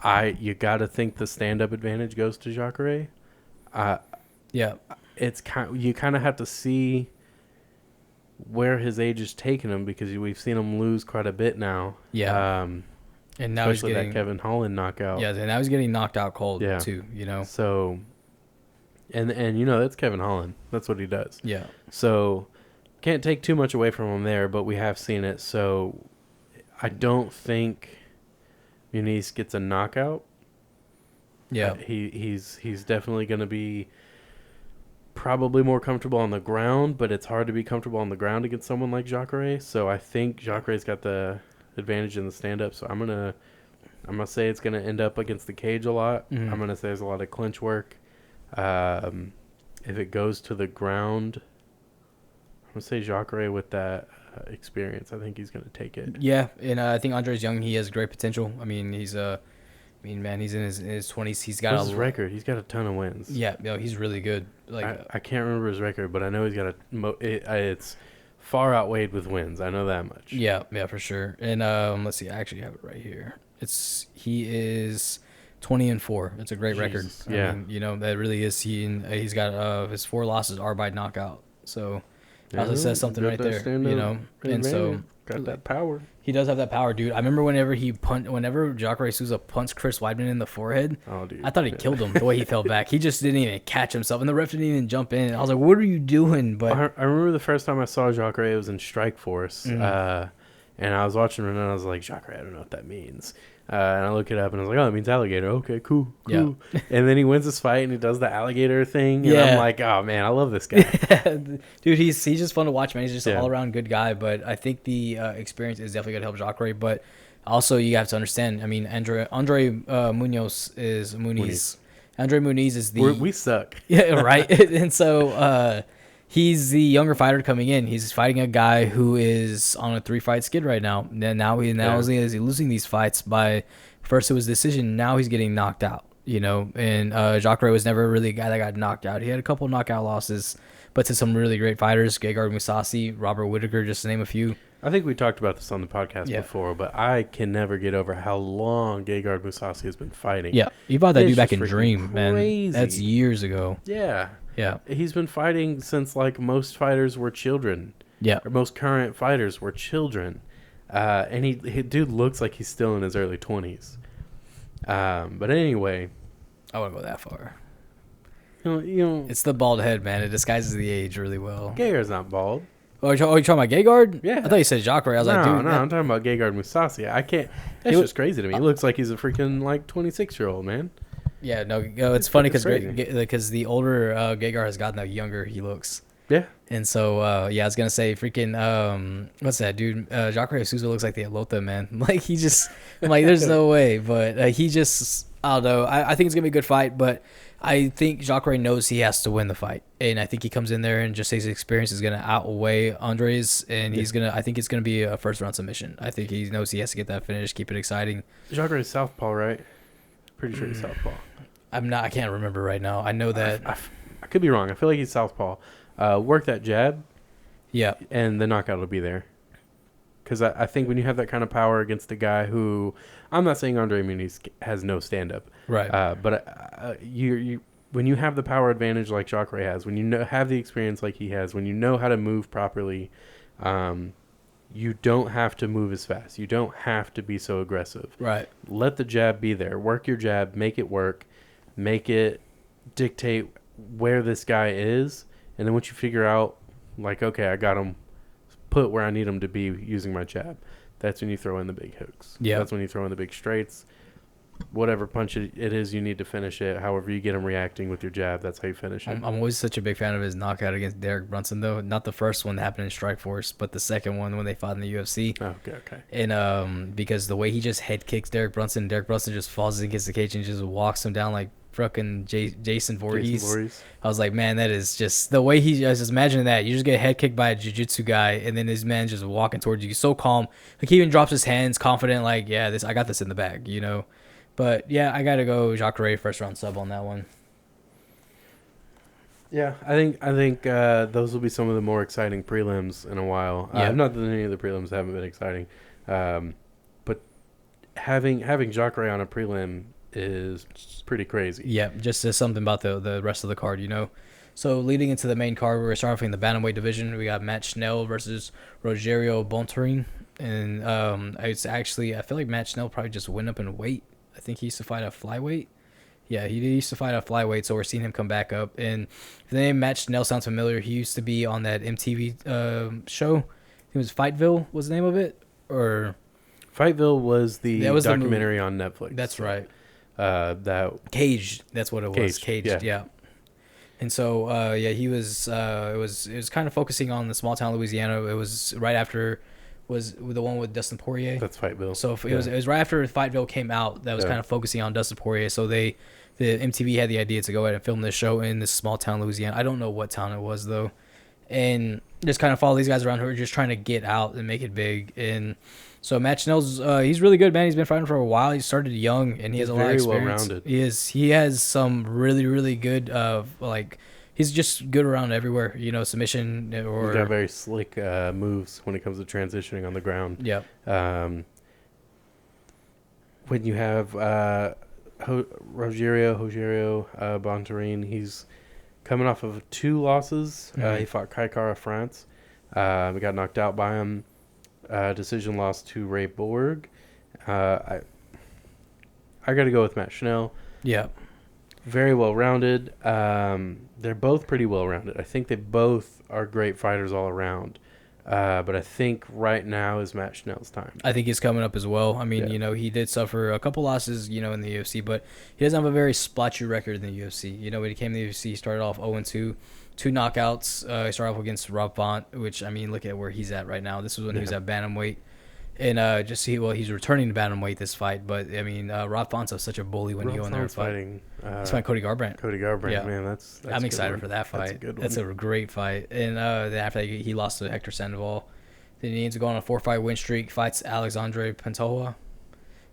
You got to think the stand-up advantage goes to Jacques Ray. Yeah. You kind of have to see where his age is taking him because we've seen him lose quite a bit now. Yeah. And now especially that Kevin Holland knockout. Yeah, and now he's getting knocked out cold too, you know. So, and you know, that's Kevin Holland. That's what he does. Yeah. So, can't take too much away from him there, but we have seen it. So, I don't think Muniz gets a knockout. Yeah. He's definitely going to be probably more comfortable on the ground, but it's hard to be comfortable on the ground against someone like Jacques Ray. So, I think Jacques Ray's got the advantage in the stand-up. So, I'm gonna say it's gonna end up against the cage a lot. Mm-hmm. I'm gonna say there's a lot of clinch work. If it goes to the ground, I'm gonna say Jacques Ray with that experience. I think he's gonna take it. Yeah, and I think Andre's young. He has great potential. I mean, he's in his 20s. He's got What's his record? He's got a ton of wins. Yeah, he's really good. Like I can't remember his record, but I know he's got it's far outweighed with wins. I know that much. Yeah, for sure. And let's see, I actually have it right here. He is 20-4. It's a great record. Yeah, I mean, you know, that really is. He's got his 4 losses are by knockout. So it also says something right there, you know. And so got that power. He does have that power, dude. I remember whenever Jacques Ray Souza punched Chris Weidman in the forehead, oh, dude. I thought he killed him the way he fell back. He just didn't even catch himself, and the ref didn't even jump in. I was like, "What are you doing?" But I remember the first time I saw Jacques Ray, it was in Strike Force, and I was watching it, and I was like, Jacques Ray, I don't know what that means. And I look it up, and I was like, oh, it means alligator. Okay, cool. Yeah. And then he wins this fight, and he does the alligator thing, and I'm like, oh, man, I love this guy. Dude, he's just fun to watch, man. He's just an all-around good guy, but I think the experience is definitely going to help Jacques Ray, but also you have to understand, I mean, Andre Muniz is Muniz. Andre Muniz is the... We suck. Yeah, right? And so... he's the younger fighter coming in. He's fighting a guy who is on a 3-fight skid right now. And now is he losing these fights by first it was decision. Now he's getting knocked out. You know, and Jacques Ray was never really a guy that got knocked out. He had a couple of knockout losses, but to some really great fighters, Gegard Mousasi, Robert Whittaker, just to name a few. I think we talked about this on the podcast before, but I can never get over how long Gegard Mousasi has been fighting. Yeah, you bought that dude back in Dream, crazy. Man. That's years ago. Yeah. Yeah. He's been fighting since, like, most fighters were children. Yeah. Or most current fighters were children. And he dude looks like he's still in his early 20s. But anyway. I wouldn't go that far. You know, it's the bald head, man. It disguises the age really well. Gegard's not bald. Oh, you're talking about Gegard? Yeah. I thought you said Jacques Ray. I was like, dude. No, I'm talking about Gegard Mousasi. I can't. That's just crazy to me. He looks like he's a freaking, like, 26-year-old, man. Yeah, no, it's funny because the older Gegard has gotten, the younger he looks. Yeah. And so, I was going to say, freaking, what's that, dude? Jacques Ray Souza looks like the Elota, man. Like, he just, I'm like, there's no way. But he just, I don't know. I think it's going to be a good fight, but I think Jacques Ray knows he has to win the fight. And I think he comes in there and just his experience is going to outweigh Andre's. And I think it's going to be a first-round submission. I think he knows he has to get that finish, keep it exciting. Jacques Ray's southpaw, right? Pretty sure he's southpaw. I can't remember right now. I know that. I could be wrong. I feel like he's southpaw. Work that jab. Yeah. And the knockout will be there. Because I think when you have that kind of power against a guy who, I'm not saying Andre Muniz has no stand-up. Right. But when you have the power advantage like Jacques Ray has, when you have the experience like he has, when you know how to move properly, you don't have to move as fast. You don't have to be so aggressive. Right. Let the jab be there. Work your jab. Make it work. Make it dictate where this guy is. And then once you figure out, like, okay, I got him put where I need him to be using my jab, that's when you throw in the big hooks. Yeah. That's when you throw in the big straights. Whatever punch it is, you need to finish it. However you get him reacting with your jab, that's how you finish it. I'm always such a big fan of his knockout against Derek Brunson, though. Not the first one that happened in Strikeforce, but the second one when they fought in the UFC. Oh, okay. And because the way he just head kicks Derek Brunson just falls against the cage and just walks him down like fucking Jason Voorhees. I was like, man, that is just the way he just imagine that. You just get head kicked by a jiu-jitsu guy, and then this man just walking towards you. He's so calm. Like, he even drops his hands, confident, like, yeah, I got this in the bag, you know. But yeah, I gotta go Jacques Ray first round sub on that one. Yeah, I think those will be some of the more exciting prelims in a while. Yeah. Not that any of the prelims haven't been exciting, but having Jacques Ray on a prelim is pretty crazy. Yeah, just says something about the rest of the card, you know. So leading into the main card, we're starting off in the bantamweight division. We got Matt Schnell versus Rogerio Bontorin, and I feel like Matt Schnell probably just went up in weight. I think he used to fight at flyweight. Yeah, he used to fight at flyweight, so we're seeing him come back up. And if the name Matt Schnell sounds familiar, he used to be on that MTV show. It was Fightville was the name of it? Or Fightville was the documentary on Netflix. That's right. That Caged, that's what it was. Caged, yeah. And so, he was. It was kind of focusing on the small town Louisiana. It was right after was the one with Dustin Poirier. That's Fightville. So it was right after Fightville came out that was kind of focusing on Dustin Poirier. So the MTV had the idea to go ahead and film this show in this small town Louisiana. I don't know what town it was though, and just kind of follow these guys around who are just trying to get out and make it big. And so Matt Schnell's he's really good, man. He's been fighting for a while. He started young and he has a lot of experience. Very well-rounded. He has some really, really good he's just good around everywhere, you know, submission or... He's got very slick moves when it comes to transitioning on the ground. Yeah. When you have Rogerio Bontorin, he's coming off of 2 losses. He fought Kaikara France. We got knocked out by him. Decision loss to Ray Borg. I got to go with Matt Schnell. Yeah. Very well-rounded. They're both pretty well-rounded. I think they both are great fighters all around. But I think right now is Matt Schnell's time. I think he's coming up as well. I mean, he did suffer a couple losses, in the UFC, but he doesn't have a very splotchy record in the UFC. When he came to the UFC, he started off 0-2, 2 knockouts. He started off against Rob Font, which, look at where he's at right now. This was when he was at bantamweight. And he's returning to bantamweight this fight. But, Rob Font's such a bully when he went there fighting. He's fighting Cody Garbrandt. Yeah. Man, that's I'm excited for that fight. That's a good one. That's a great fight. And then after that, he lost to Hector Sandoval. Then he ends up going on a 4-fight win streak, fights Alexandre Pantoja,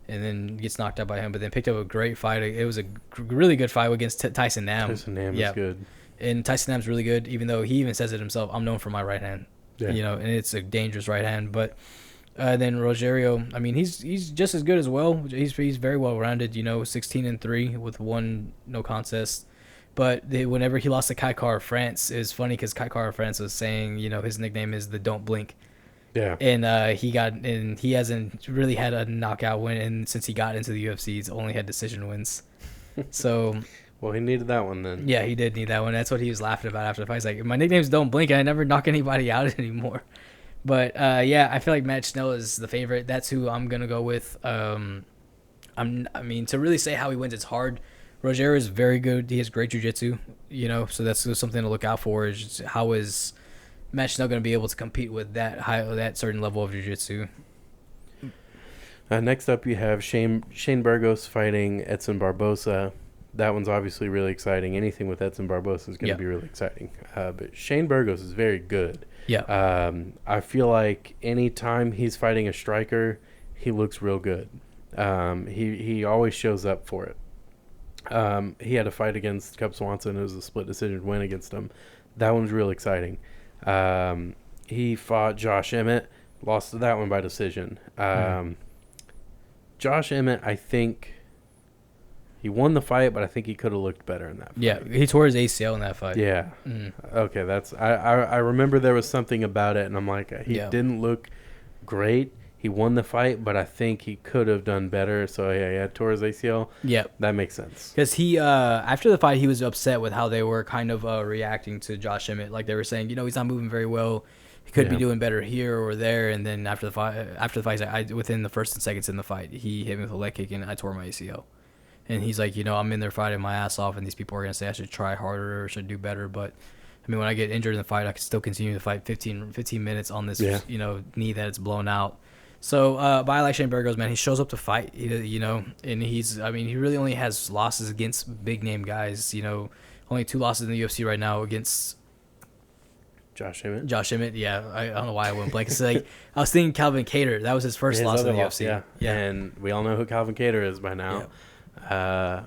and then gets knocked out by him. But then picked up a great fight. It was a really good fight against Tyson Nam. Tyson Nam is good. And Tyson Nam's really good, even though he even says it himself, I'm known for my right hand. Yeah. And it's a dangerous right hand. But then Rogerio, he's just as good as well. He's very well rounded. 16-3 with 1 no contest. But whenever he lost to Kaikara France, it was funny because Kaikara France was saying, his nickname is the Don't Blink. Yeah. And he hasn't really had a knockout win, and since he got into the UFC, he's only had decision wins. So. Well, he needed that one then. Yeah, he did need that one. That's what he was laughing about after the fight. He's like, my nickname's Don't Blink, and I never knock anybody out anymore. But I feel like Matt Schnell is the favorite. That's who I'm gonna go with. To really say how he wins, it's hard. Rogerio is very good. He has great jiu-jitsu, so that's something to look out for. Is just how is Matt Schnell going to be able to compete with that certain level of jiu-jitsu? Next up, you have Shane Burgos fighting Etson Barbosa. That one's obviously really exciting. Anything with Etson Barbosa is going to be really exciting. But Shane Burgos is very good. Yeah. I feel like anytime he's fighting a striker, he looks real good. He always shows up for it. He had a fight against Cub Swanson. It was a split decision win against him. That one's real exciting. He fought Josh Emmett, lost to that one by decision. Josh Emmett, I think he won the fight, but I think he could have looked better in that fight. Yeah, he tore his ACL in that fight. Yeah. Okay, that's I remember there was something about it, and I'm like, he didn't look great. He won the fight, but I think he could have done better. So, he tore his ACL. Yeah. That makes sense. Because he, after the fight, he was upset with how they were kind of reacting to Josh Emmett. Like, they were saying, he's not moving very well. He could be doing better here or there. And then after the fight, within the first and seconds in the fight, he hit me with a leg kick, and I tore my ACL. And he's like, I'm in there fighting my ass off, and these people are going to say I should try harder or should do better. But, when I get injured in the fight, I can still continue to fight 15 minutes on this, knee that it's blown out. So, but I like Shane Burgos, man. He shows up to fight, and he really only has losses against big name guys. Only 2 losses in the UFC right now against Josh Emmett. Yeah, I don't know why I went blank. It's like I was thinking Calvin Kattar. That was his first loss in the UFC. Yeah, and we all know who Calvin Kattar is by now. Yeah.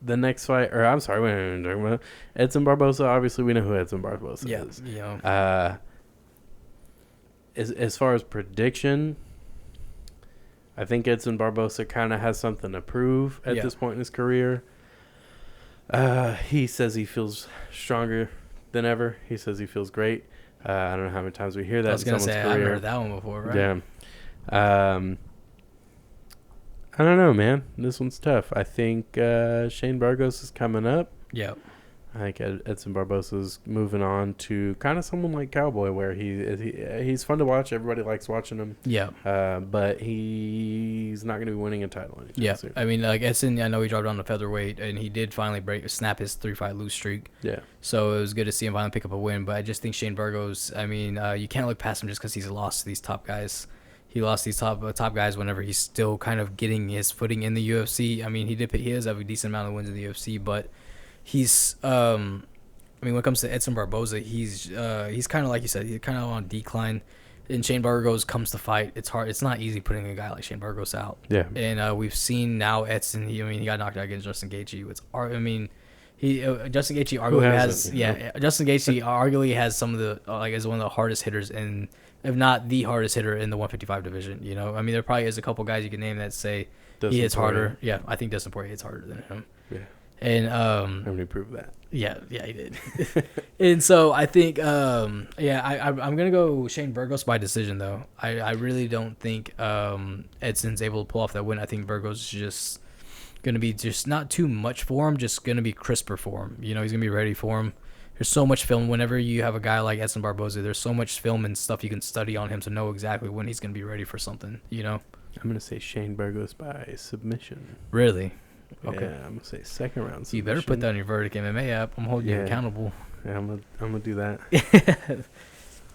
The next fight, or I'm sorry, we're talking about Etson Barbosa. Obviously, we know who Etson Barbosa is. Yeah. As far as prediction, I think Edson Barbosa kind of has something to prove at this point in his career. He says he feels stronger than ever. He says he feels great. I don't know how many times we hear that in someone's career. I haven't heard that one before, right? Yeah. I don't know, man. This one's tough. I think Shane Burgos is coming up. Yeah. I think Edson Barbosa's moving on to kind of someone like Cowboy, where he's fun to watch. Everybody likes watching him. Yeah. But he's not going to be winning a title anytime soon. Like Edson, I know he dropped down to featherweight, and he did finally snap his 3-fight lose streak. Yeah. So it was good to see him finally pick up a win. But I just think Shane Burgos, you can't look past him just because he's lost to these top guys. He lost these top guys whenever he's still kind of getting his footing in the UFC. He does have a decent amount of wins in the UFC, but he's when it comes to Edson Barbosa, he's kind of like you said, he's kind of on decline. And Shane Burgos comes to fight. It's hard. It's not easy putting a guy like Shane Burgos out. Yeah. And we've seen now Edson. He got knocked out against Justin Gaethje. Justin Gaethje arguably Justin Gaethje arguably has some of the is one of the hardest hitters in, if not the hardest hitter in the 155 division. There probably is a couple guys you can name that say Dustin he hits Poirier. Harder. Yeah, I think Dustin Poirier hits harder than him. Yeah. And How many prove that? yeah, he did. And so I think I'm gonna go Shane Burgos by decision though. I really don't think Edson's able to pull off that win. I think Burgos is just gonna be just not too much for him, just gonna be crisper for him. You know, he's gonna be ready for him. There's so much film. Whenever you have a guy like Etson Barbosa, there's so much film and stuff you can study on him to know exactly when he's gonna be ready for something. You know. I'm gonna say Shane Burgos by submission. Really? Okay. Yeah, I'm gonna say second round submission. You better put that on your Verdict MMA app. I'm holding you accountable. Yeah, I'm gonna do that.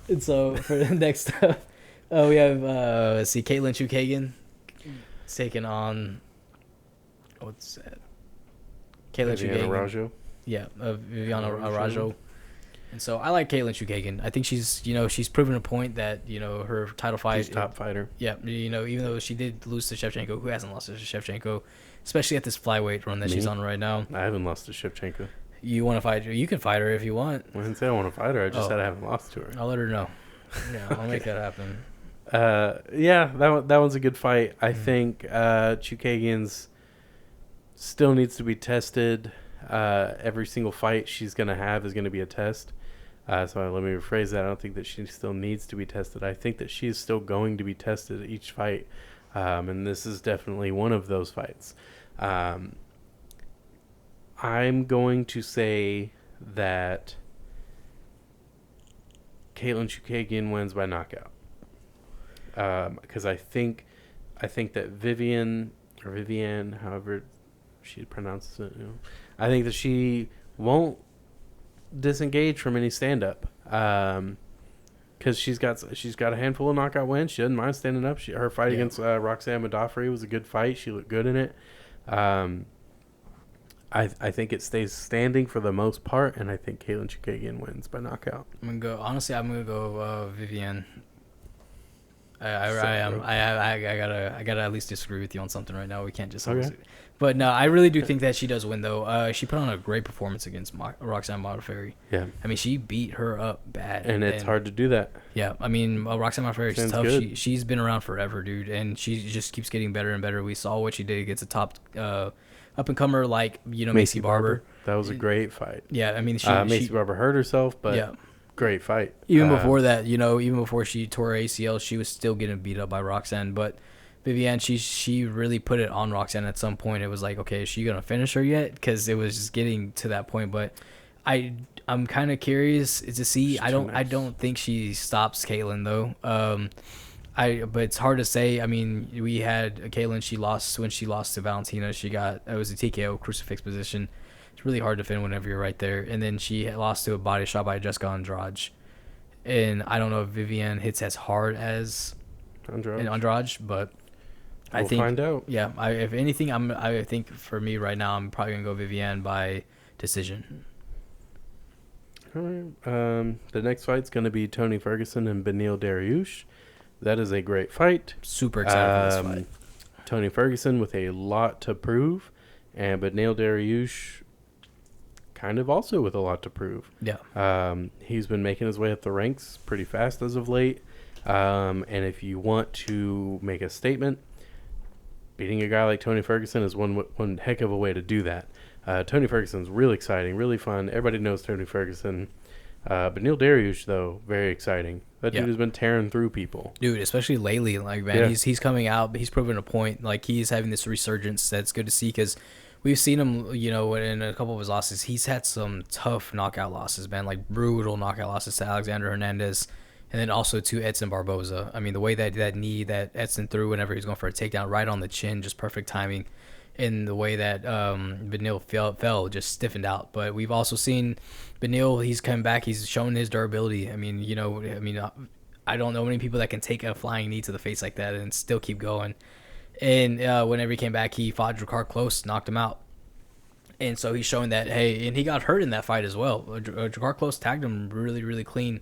And so for the next up, we have let's see, Caitlin Chukagian taking on what's that? Caitlin Viviana Chukagian. Araújo. Yeah, Viviana Araújo. And so I like Caitlin Chukagian. I think she's proven a point that her title fight. She's top fighter. Yeah, even though she did lose to Shevchenko, who hasn't lost to Shevchenko, especially at this flyweight run that she's on right now. I haven't lost to Shevchenko. You want to fight her? You can fight her if you want. I didn't say I want to fight her. I just said I haven't lost to her. I'll let her know. Yeah, I'll make that happen. That one's a good fight. I think Chukagian's still needs to be tested. Every single fight she's going to have is going to be a test. So let me rephrase that. I don't think that she still needs to be tested. I think that she is still going to be tested at each fight. And this is definitely one of those fights. I'm going to say that Caitlin Chukagian wins by knockout. Because I think that Vivian, however she pronounces it, I think that she won't disengage from any stand-up. Because she's got a handful of knockout wins. She doesn't mind standing up. Her fight against Roxanne Modafferi was a good fight. She looked good in it. I think it stays standing for the most part, and I think Caitlin Chukagian wins by knockout. I'm gonna go Vivian. I gotta at least disagree with you on something right now. We can't just. Okay. But no, I really do think that she does win though. She put on a great performance against Roxanne Modafferi. Yeah. I mean, she beat her up bad. And it's hard to do that. Yeah. I mean, Roxanne Modafferi is tough. Good. She's been around forever, dude, and she just keeps getting better and better. We saw what she did against a top up and comer like Macy Barber. That was a great fight. Yeah. I mean, Macy Barber hurt herself, but. Yeah. Great fight. Even before that, even before she tore her ACL, she was still getting beat up by Roxanne. But Viviane, she really put it on Roxanne at some point. It was like, okay, is she gonna finish her yet? Because it was just getting to that point. But I'm kind of curious to see. I don't think she stops Caitlin though. But it's hard to say. I mean, we had Caitlin. When she lost to Valentina. It was a TKO crucifix position. It's really hard to defend whenever you're right there. And then she lost to a body shot by Jessica Andrade. And I don't know if Viviane hits as hard as Andrade, but I think we'll find out. Yeah, if anything, I think for me right now, I'm probably gonna go Viviane by decision. All right. The next fight's gonna be Tony Ferguson and Benil Daryush. That is a great fight. Super excited for this fight. Tony Ferguson with a lot to prove, and Benil Daryush kind of also with a lot to prove. Yeah. He's been making his way up the ranks pretty fast as of late. And if you want to make a statement, beating a guy like Tony Ferguson is one heck of a way to do that. Tony Ferguson's really exciting, really fun. Everybody knows Tony Ferguson. Benil Daryush, though, very exciting. That dude has been tearing through people. Dude, especially lately. Like, man, he's coming out. He's proven a point. Like, he's having this resurgence that's good to see because we've seen him, in a couple of his losses. He's had some tough knockout losses, man, like brutal knockout losses to Alexander Hernandez and then also to Etson Barbosa. I mean, the way that knee that Etson threw whenever he was going for a takedown right on the chin, just perfect timing. And the way that Benil fell, just stiffened out. But we've also seen Benil, he's come back. He's shown his durability. I mean, I don't know many people that can take a flying knee to the face like that and still keep going. And whenever he came back, he fought Drakkar Klose, knocked him out. And so he's showing that, hey, and he got hurt in that fight as well. Drakkar Klose tagged him really, really clean.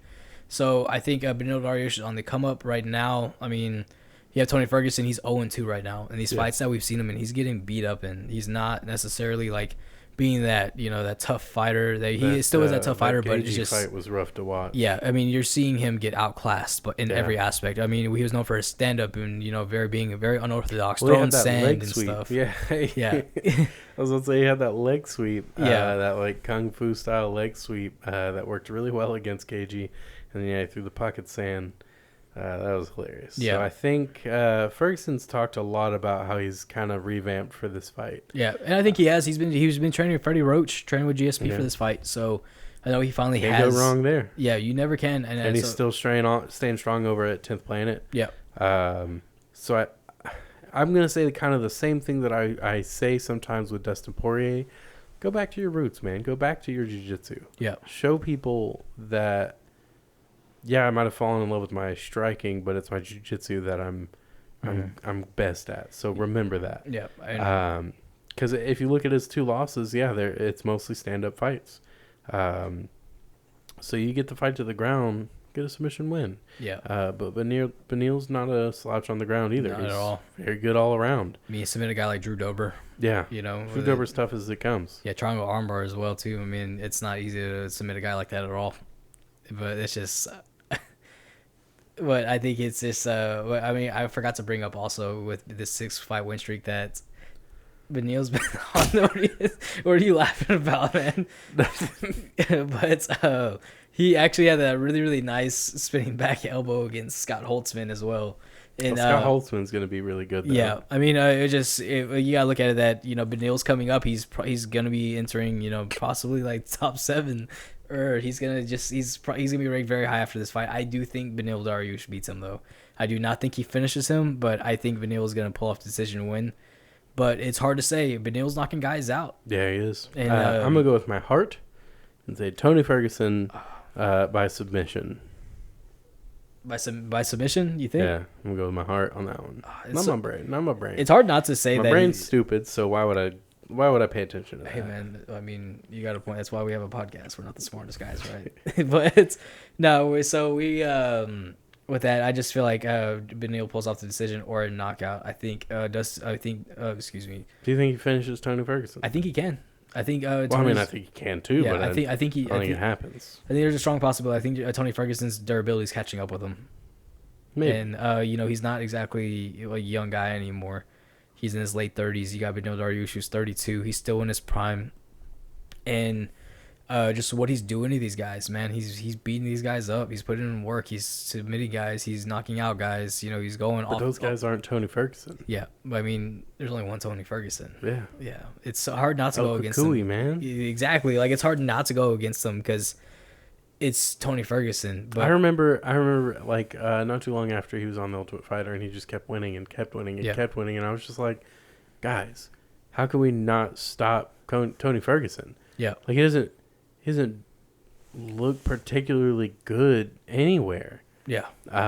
So I think Benil Daryush is on the come up right now. I mean, you have Tony Ferguson, he's 0-2 right now. And these fights that we've seen him in, he's getting beat up in. He's not necessarily like being that that tough fighter. That he still is that tough fighter, but it's just fight was rough to watch. Yeah, I mean, you're seeing him get outclassed, but in every aspect. I mean, he was known for his stand up and being very unorthodox, throwing sand and stuff. Yeah, yeah. I was gonna say he had that leg sweep. Yeah, that like kung fu style leg sweep that worked really well against KG, and then he threw the pocket sand. That was hilarious. Yeah. So I think Ferguson's talked a lot about how he's kind of revamped for this fight. Yeah, and I think he has. He's been training with Freddie Roach, training with GSP for this fight. So I know he finally Can't go wrong there. Yeah, you never can. And he's still staying strong over at 10th Planet. Yeah. So I'm gonna say kind of the same thing that I say sometimes with Dustin Poirier. Go back to your roots, man. Go back to your jiu-jitsu. Yeah. Show people that. Yeah, I might have fallen in love with my striking, but it's my jiu-jitsu that I'm best at. So remember that. Yeah. Because if you look at his 2 losses, it's mostly stand-up fights. So you get the fight to the ground, get a submission win. Yeah. But Benil's not a slouch on the ground either. Not at all. Very good all around. I mean, submit a guy like Drew Dober. Yeah. Drew Dober's tough as it comes. Yeah, triangle armbar as well too. I mean, it's not easy to submit a guy like that at all. But it's just. But I think it's just. I mean, I forgot to bring up also with this 6-fight win streak that Benil's been on. What are you laughing about, man? But he actually had that really, really nice spinning back elbow against Scott Holtzman as well. And Scott Holtzman's going to be really good, though. Yeah, I mean, you gotta look at it that Benil's coming up. He's gonna be entering possibly like top 7, or he's gonna be ranked very high after this fight. I do think Benil Daryush beats him though. I do not think he finishes him, but I think Benil is gonna pull off the decision win. But it's hard to say. Benil's knocking guys out. Yeah, he is. And, I'm gonna go with my heart and say Tony Ferguson by submission. By submission, you think? Yeah, I'm gonna go with my heart on that one. Not my brain. It's hard not to say that. My brain's stupid, so why would I pay attention to that? Hey man, I mean, you got a point. That's why we have a podcast. We're not the smartest guys, right? But no, so we with that, I just feel like Benil pulls off the decision or a knockout. I think excuse me. Do you think he finishes Tony Ferguson? I think he can. I think. I think he can too. Yeah, but I think it happens. I think there's a strong possibility. I think Tony Ferguson's durability is catching up with him. Maybe. And he's not exactly a young guy anymore. He's in his late 30s. You got Benil Daryush, who's 32. He's still in his prime, and just what he's doing to these guys, man. He's beating these guys up. He's putting in work. He's submitting guys. He's knocking out guys. He's going off. But those guys aren't Tony Ferguson. Yeah, but I mean, there's only one Tony Ferguson. Yeah. Yeah. It's hard not to go against him. Man. Exactly. Like, it's hard not to go against them because it's Tony Ferguson. But I remember like not too long after he was on The Ultimate Fighter, and he just kept winning and kept winning and kept winning, and I was just like, guys, how can we not stop Tony Ferguson? Yeah. Like, he doesn't look particularly good anywhere. Yeah.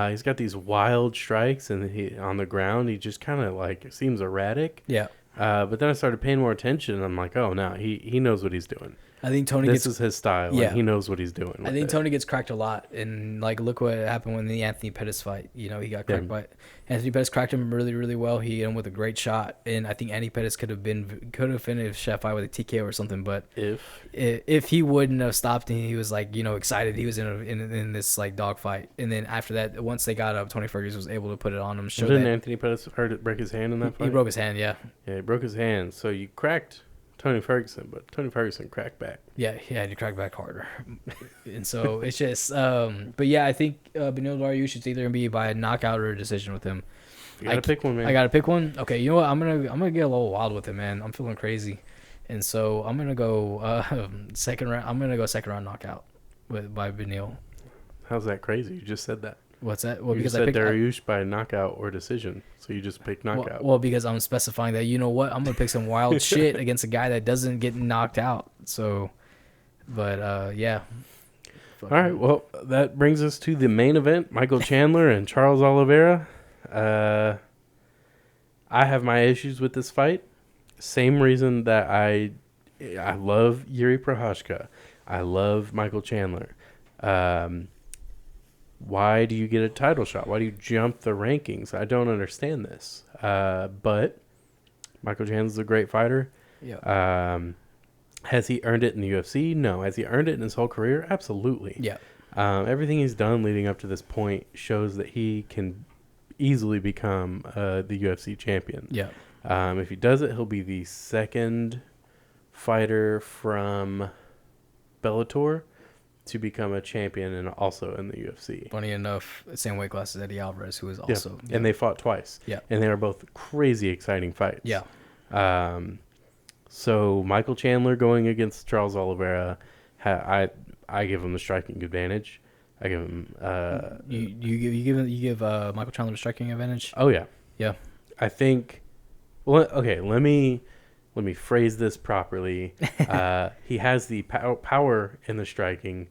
He's got these wild strikes, and he on the ground he just kind of like seems erratic. Yeah. But then I started paying more attention, and I'm like, oh no, he knows what he's doing. I think Tony this is his style. Yeah. Like, he knows what he's doing. I think Tony gets cracked a lot, and like look what happened when the Anthony Pettis fight. He got cracked by Anthony Pettis. Cracked him really, really well. He hit him with a great shot, and I think Anthony Pettis could have finished that fight with a TKO or something. But if he wouldn't have stopped, and he was like excited, he was in this like dog fight, and then after that, once they got up, Tony Ferguson was able to put it on him. Didn't Anthony Pettis break his hand in that fight? He broke his hand. Yeah. Yeah, he broke his hand. So you cracked Tony Ferguson, but Tony Ferguson cracked back. Yeah, he cracked back harder. And so it's just but yeah, I think Benil Daryush should either be by a knockout or a decision with him. You gotta pick one, man. I gotta pick one. Okay, you know what? I'm gonna get a little wild with it, man. I'm feeling crazy, and so I'm gonna go second round. I'm gonna go second round knockout by Benil. How's that crazy? You just said that. What's that? Well, because I picked Daryush by knockout or decision, so you just picked knockout. Well, because I'm specifying that. You know what? I'm gonna pick some wild shit against a guy that doesn't get knocked out. So, but yeah. All right. Well, that brings us to the main event: Michael Chandler and Charles Oliveira. I have my issues with this fight. Same reason that I love Yuri Prochazka. I love Michael Chandler. Why do you get a title shot? Why do you jump the rankings? I don't understand this. But Michael Chandler's a great fighter. Yeah. Has he earned it in the UFC? No. Has he earned it in his whole career? Absolutely. Yeah. Everything he's done leading up to this point shows that he can easily become the UFC champion. Yeah. If he does it, he'll be the second fighter from Bellator to become a champion and also in the UFC. Funny enough, same weight class as Eddie Alvarez, who is also... Yeah. And they fought twice. Yeah. And they are both crazy exciting fights. Yeah. So Michael Chandler going against Charles Oliveira, I give him the striking advantage. I give him... You give Michael Chandler a striking advantage? Oh, yeah. Yeah. I think... Well, okay, let me phrase this properly. He has the power in the striking,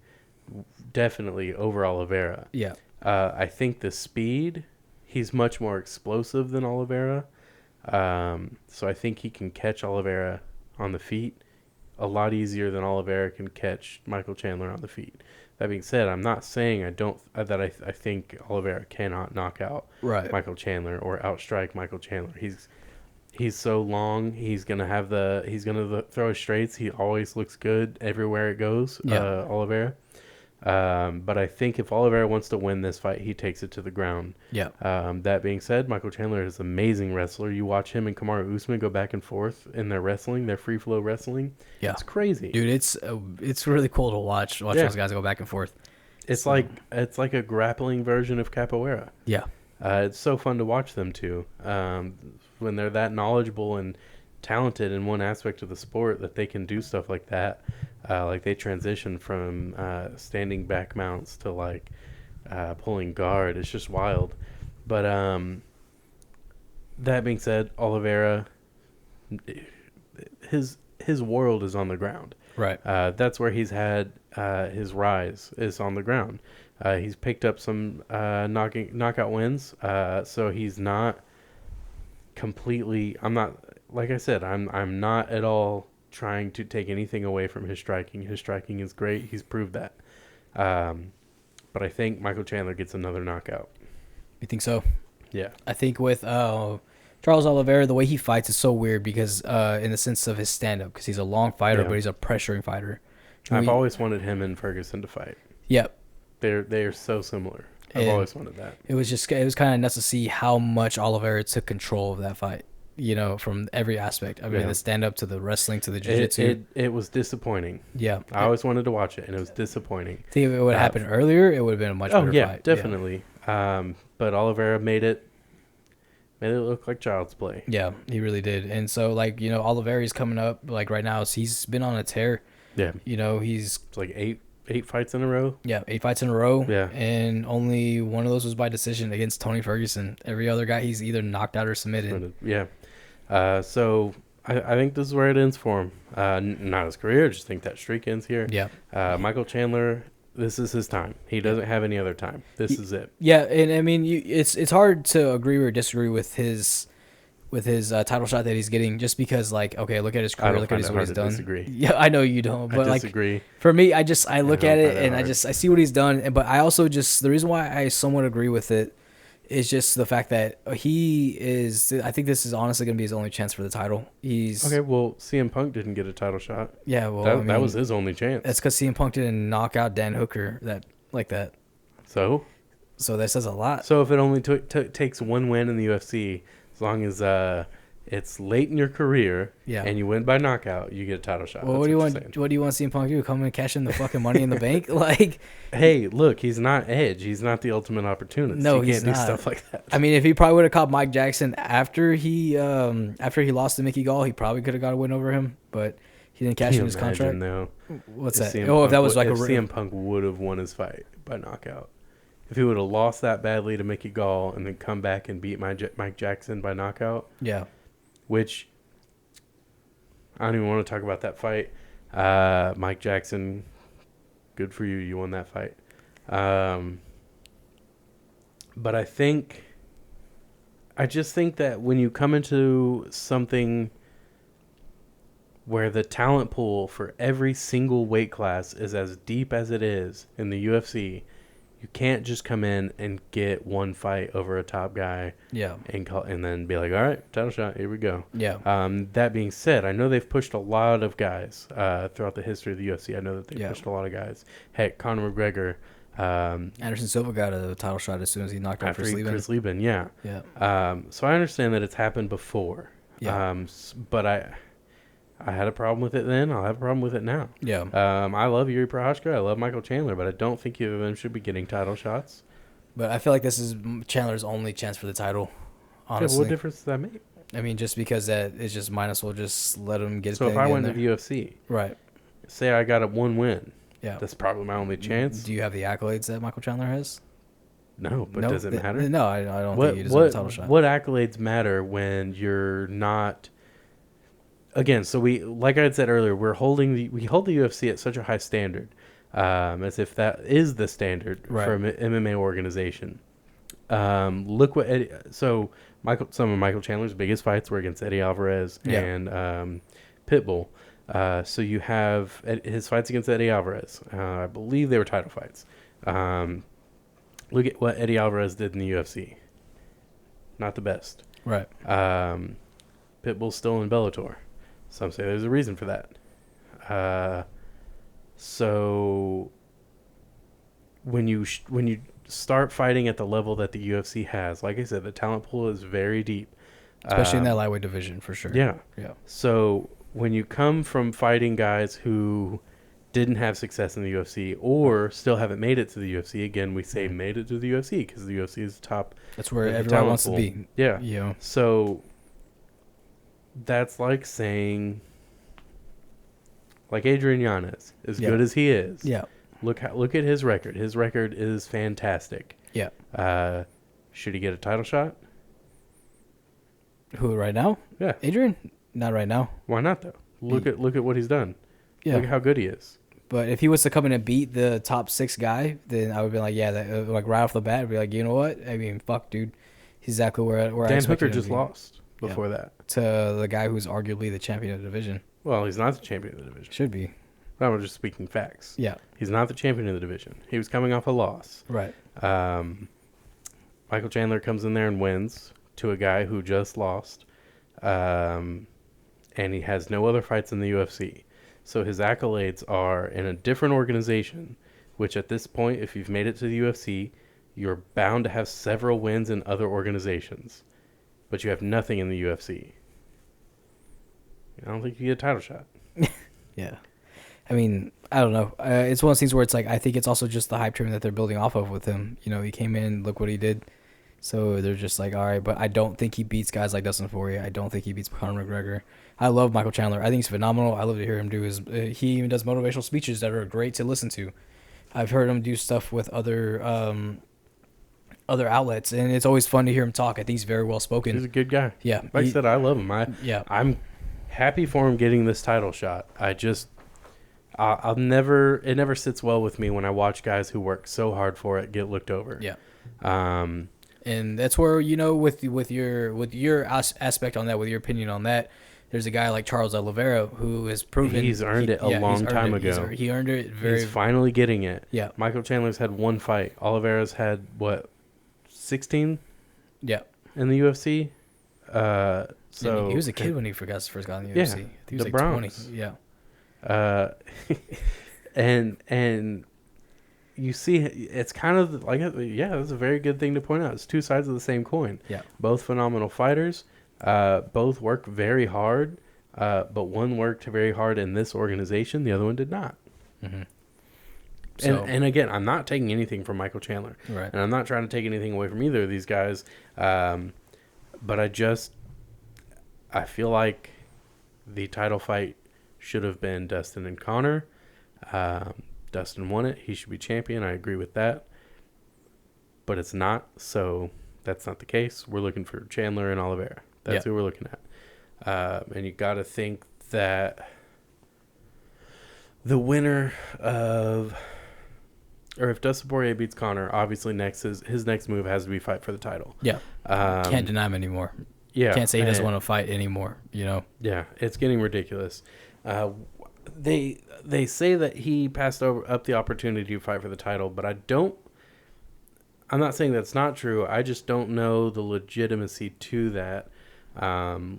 definitely over Oliveira. Yeah. I think the speed, he's much more explosive than Oliveira. So I think he can catch Oliveira on the feet a lot easier than Oliveira can catch Michael Chandler on the feet. That being said, I'm not saying I think Oliveira cannot knock out Michael Chandler or outstrike Michael Chandler. He's so long. He's gonna throw his straights. He always looks good everywhere it goes. Yeah. Oliveira. But I think if Oliveira wants to win this fight, he takes it to the ground. Yeah. That being said, Michael Chandler is an amazing wrestler. You watch him and Kamaru Usman go back and forth in their wrestling, their free flow wrestling. Yeah. It's crazy, dude. It's really cool to watch those guys go back and forth. It's like a grappling version of capoeira. Yeah. It's so fun to watch them too. When they're that knowledgeable and talented in one aspect of the sport that they can do stuff like that. Like they transition from standing back mounts to like pulling guard. It's just wild. But that being said, Oliveira, his world is on the ground. Right. That's where he's had his rise is on the ground. He's picked up some knockout wins. So he's not completely. I'm not, like I said, I'm not at all trying to take anything away from his striking. His striking is great. He's proved that. But I think Michael Chandler gets another knockout. You think so? Yeah. I think with Charles Oliveira, the way he fights is so weird because in the sense of his stand-up, because he's a long fighter, but he's a pressuring fighter. I've always wanted him and Ferguson to fight. Yep. They're so similar. I've always wanted that. It was kind of nuts to see how much Oliveira took control of that fight. You know, from every aspect. I mean, the stand-up to the wrestling to the jiu-jitsu. It was disappointing. Yeah. I always wanted to watch it, and it was disappointing. I think if it would have happened earlier, it would have been a much better fight. Definitely. Yeah. But Oliveira made it look like child's play. Yeah, he really did. And so, like, you know, Oliveira's coming up, like, right now. So he's been on a tear. Yeah. You know, it's like eight fights in a row. Yeah, 8 fights in a row. Yeah. And only one of those was by decision against Tony Ferguson. Every other guy, he's either knocked out or submitted. Yeah. So I think this is where it ends for him. Not his career. I just think that streak ends here. Yeah. Michael Chandler, this is his time. He doesn't have any other time. This is it. Yeah, and I mean, it's hard to agree or disagree with his title shot that he's getting, just because, like, okay, look at his career, look at what he's done. Disagree. Yeah, I know you don't, but I disagree. Like, for me, I look at it and I see what he's done, but I also the reason why I somewhat agree with it is just the fact that I think this is honestly going to be his only chance for the title. Okay, well, CM Punk didn't get a title shot. Yeah, well, that was his only chance. That's because CM Punk didn't knock out Dan Hooker that. So that says a lot. So if it only takes one win in the UFC, as long as it's late in your career, and you win by knockout, you get a title shot. Well, what do you want CM Punk to do? Come and cash in the fucking Money in the Bank? Like, hey, look, he's not Edge. He's not the ultimate opportunist. No, he can't do stuff like that. I mean, if he probably would have caught Mike Jackson after he lost to Mickey Gall, he probably could have got a win over him, but he didn't cash in his contract. Though? What's that? If that was like CM Punk would have won his fight by knockout. If he would have lost that badly to Mickey Gall and then come back and beat Mike Jackson by knockout. Yeah. Which, I don't even want to talk about that fight. Mike Jackson, good for you. You won that fight. But I just think that when you come into something where the talent pool for every single weight class is as deep as it is in the UFC, You can't just come in and get one fight over a top guy. Yeah. And then be like, all right, title shot, here we go. Yeah. That being said, I know they've pushed a lot of guys throughout the history of the UFC. I know that they pushed a lot of guys. Heck, Conor McGregor. Anderson Silva got a title shot as soon as he knocked out Chris Lieben, yeah. So I understand that it's happened before. Yeah. But I had a problem with it then. I'll have a problem with it now. Yeah. I love Yuri Prochazka. I love Michael Chandler, but I don't think either of them should be getting title shots. But I feel like this is Chandler's only chance for the title, honestly. Yeah, what difference does that make? I mean, just because that it's just might as well just let him get. So if I went to the UFC, right? Say I got one win. Yeah, that's probably my only chance. Do you have the accolades that Michael Chandler has? No, but does it matter? No, I don't think he deserves a title shot. What accolades matter when you're not? Again, so we, like I had said earlier, we hold the UFC at such a high standard, as if that is the standard for an MMA organization. Look what some of Michael Chandler's biggest fights were against Eddie Alvarez and Pitbull. So you have his fights against Eddie Alvarez. I believe they were title fights. Look at what Eddie Alvarez did in the UFC. Not the best. Right. Pitbull's still in Bellator. Some say there's a reason for that. So when you start fighting at the level that the UFC has, like I said, the talent pool is very deep. Especially in that lightweight division, for sure. Yeah. Yeah. So when you come from fighting guys who didn't have success in the UFC or still haven't made it to the UFC, again, we say made it to the UFC because the UFC is top. That's where everyone wants to be. Yeah. Yeah. So that's like saying, like Adrian Yanez, as good as he is. Yeah. Look at his record. His record is fantastic. Yeah. Should he get a title shot? Who right now? Yeah. Adrian? Not right now. Why not though? Look at what he's done. Yeah. Look at how good he is. But if he was to come in and beat the top 6 guy, then I would be like, like right off the bat, I'd be like, you know what? I mean, fuck, dude. He's exactly where Dan I expected Hooker him to just be. lost before that To the guy who's arguably the champion of the division. Well, he's not the champion of the division. Should be. I'm just speaking facts. Yeah. He's not the champion of the division. He was coming off a loss. Right. Michael Chandler comes in there and wins to a guy who just lost. And he has no other fights in the UFC. So his accolades are in a different organization, which at this point, if you've made it to the UFC, you're bound to have several wins in other organizations. But you have nothing in the UFC. I don't think you get a title shot. Yeah. I mean, I don't know. It's one of those things where it's like, I think it's also just the hype train that they're building off of with him. You know, he came in, look what he did. So they're just like, all right, but I don't think he beats guys like Dustin Poirier. I don't think he beats Conor McGregor. I love Michael Chandler. I think he's phenomenal. I love to hear him do his. He even does motivational speeches that are great to listen to. I've heard him do stuff with other outlets, and it's always fun to hear him talk. I think he's very well spoken. He's a good guy. Yeah, like I said, I love him. I'm happy for him getting this title shot. I'll never. It never sits well with me when I watch guys who work so hard for it get looked over. Yeah. And that's where, you know, with your aspect on that, with your opinion on that, there's a guy like Charles Oliveira who has proven he's earned it a long time ago. He earned it He's finally getting it. Yeah. Michael Chandler's had one fight. Oliveira's had 16? Yeah. In the UFC. So he was a kid when he first got in the UFC. He was the like Bronx. 20. Yeah. And you see, it's kind of like, that's a very good thing to point out. It's two sides of the same coin. Yeah. Both phenomenal fighters. Both work very hard. But one worked very hard in this organization. The other one did not. Mm-hmm. And again, I'm not taking anything from Michael Chandler. Right. And I'm not trying to take anything away from either of these guys. But I feel like the title fight should have been Dustin and Conor. Dustin won it. He should be champion. I agree with that. But it's not. So that's not the case. We're looking for Chandler and Oliveira. That's who we're looking at. And you got to think that the winner of, or if Dustin Poirier beats Conor, obviously his next move has to be fight for the title. Yeah. Can't deny him anymore. Yeah. Can't say he doesn't want to fight anymore, you know? Yeah. It's getting ridiculous. They say that he passed up the opportunity to fight for the title, but I don't I'm not saying that's not true. I just don't know the legitimacy to that.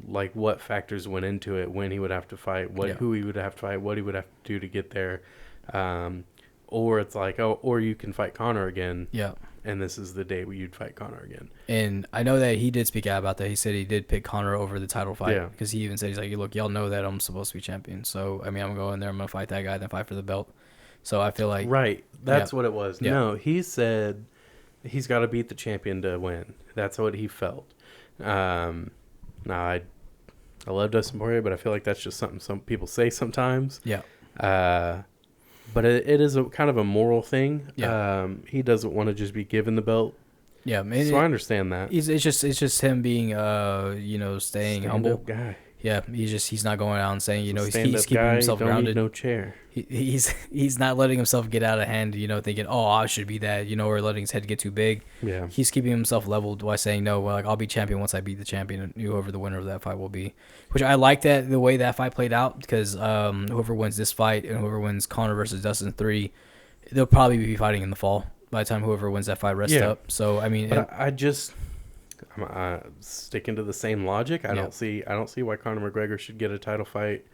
Like what factors went into it, when he would have to fight, who he would have to fight, what he would have to do to get there. Or it's like, or you can fight Conor again. Yeah. And this is the day where you'd fight Conor again. And I know that he did speak out about that. He said he did pick Conor over the title fight. Yeah. Because he even said, he's like, look, y'all know that I'm supposed to be champion. So, I mean, I'm going to go in there, I'm going to fight that guy, then fight for the belt. So I feel like... Right. That's what it was. Yeah. No, he said he's got to beat the champion to win. That's what he felt. Now, I love Dustin Poirier, but I feel like that's just something some people say sometimes. Yeah. But it is a kind of a moral thing. Yeah. He doesn't want to just be given the belt. Yeah, man. So I understand that. It's just him being staying humble. Guy. Yeah, he's not going out and saying, he's keeping guy, himself don't grounded. Need no chair. He's not letting himself get out of hand, thinking, oh, I should be that, or letting his head get too big. Yeah. He's keeping himself leveled by saying, no, well, like, I'll be champion once I beat the champion, whoever the winner of that fight will be. Which I like that, the way that fight played out, because whoever wins this fight and whoever wins Conor versus Dustin 3, they'll probably be fighting in the fall by the time whoever wins that fight rests up. So, I mean... But I'm sticking to the same logic. I don't see why Conor McGregor should get a title fight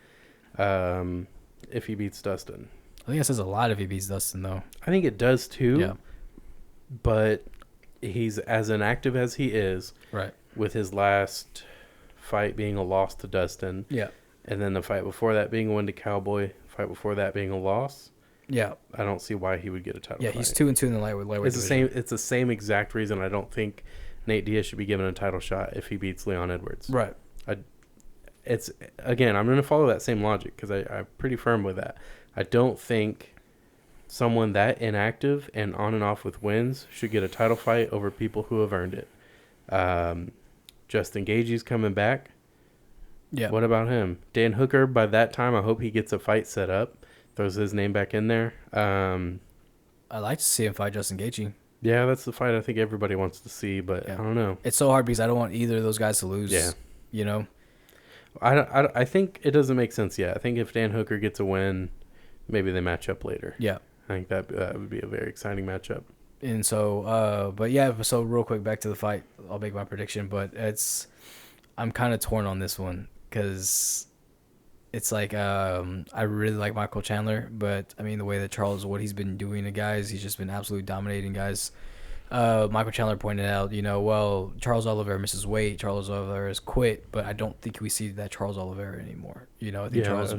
if he beats Dustin. I think that says a lot if he beats Dustin, though. I think it does too. Yeah. But he's as inactive as he is. Right. With his last fight being a loss to Dustin. Yeah. And then the fight before that being a win to Cowboy. Fight before that being a loss. Yeah. I don't see why he would get a title fight. Yeah, he's 2-2 in the lightweight division. It's the same exact reason I don't think Nate Diaz should be given a title shot if he beats Leon Edwards. Right. It's again, I'm going to follow that same logic because I'm pretty firm with that. I don't think someone that inactive and on and off with wins should get a title fight over people who have earned it. Justin Gaethje's coming back. Yeah. What about him? Dan Hooker, by that time, I hope he gets a fight set up, throws his name back in there. I'd like to see him fight Justin Gaethje. Yeah, that's the fight I think everybody wants to see, but I don't know. It's so hard because I don't want either of those guys to lose. Yeah. I think it doesn't make sense yet. I think if Dan Hooker gets a win, maybe they match up later. Yeah. I think that would be a very exciting matchup. And so, so real quick, back to the fight. I'll make my prediction, but I'm kind of torn on this one because it's like I really like Michael Chandler, but I mean the way that what he's been doing to guys, he's just been absolutely dominating guys. Michael Chandler pointed out, well, Charles Oliveira misses weight, Charles Oliveira has quit, but I don't think we see that Charles Oliveira anymore. I think Charles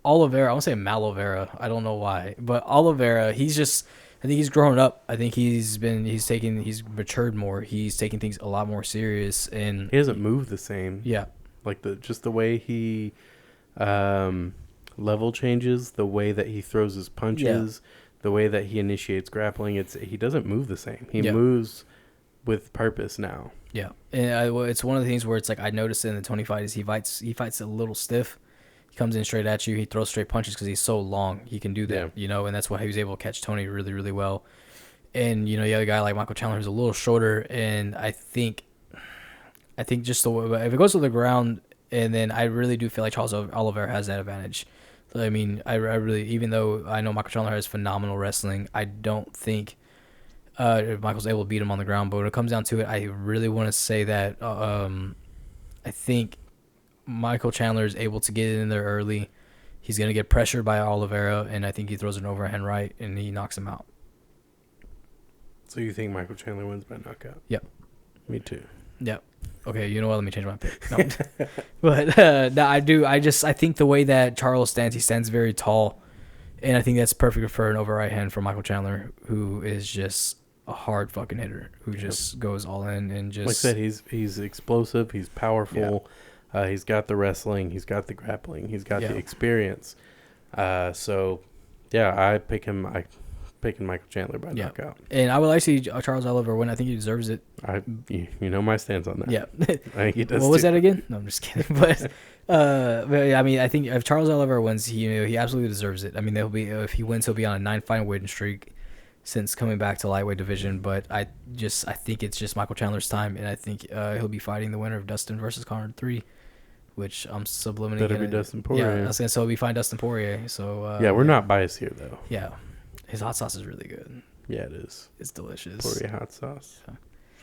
Oliveira, I won't say Malavera, I don't know why, but Oliveira, I think he's grown up. I think he's matured more. He's taking things a lot more serious, and he hasn't moved the same. Yeah. Like the way he level changes, the way that he throws his punches, the way that he initiates grappling, he doesn't move the same. He moves with purpose now. Yeah, and it's one of the things where it's like I noticed in the Tony fight is he fights a little stiff. He comes in straight at you. He throws straight punches because he's so long. He can do that, and that's why he was able to catch Tony really, really well. And the other guy like Michael Chandler is a little shorter, and I think just the way if it goes to the ground, and then I really do feel like Charles Oliveira has that advantage. I mean, I really, even though I know Michael Chandler has phenomenal wrestling, I don't think Michael's able to beat him on the ground. But when it comes down to it, I really want to say that I think Michael Chandler is able to get in there early. He's going to get pressured by Oliveira, and I think he throws an overhand right, and he knocks him out. So you think Michael Chandler wins by knockout? Yep. Me too. Yep. Okay, you know what? Let me change my pick. No. But no, I do. I think the way that Charles stands, he stands very tall, and I think that's perfect for an over right hand for Michael Chandler, who is just a hard fucking hitter, who just goes all in and just. Like I said, he's explosive. He's powerful. Yeah. He's got the wrestling. He's got the grappling. He's got the experience. So, I pick him. Picking Michael Chandler by knockout. And I would like to see Charles Oliveira win. I think he deserves it. You know my stance on that. Yeah. I think he does. What was that again? No, I'm just kidding. But I mean, I think if Charles Oliveira wins, he absolutely deserves it. I mean, if he wins, he'll be on a 9-fight winning streak since coming back to lightweight division. But I think it's just Michael Chandler's time, and I think he'll be fighting the winner of Dustin versus Conor 3, which I'm subliminating. Better be Dustin Poirier. Yeah, I was gonna say he'll be fighting Dustin Poirier. So we're not biased here though. Yeah. His hot sauce is really good. Yeah, it is. It's delicious. Poirier hot sauce.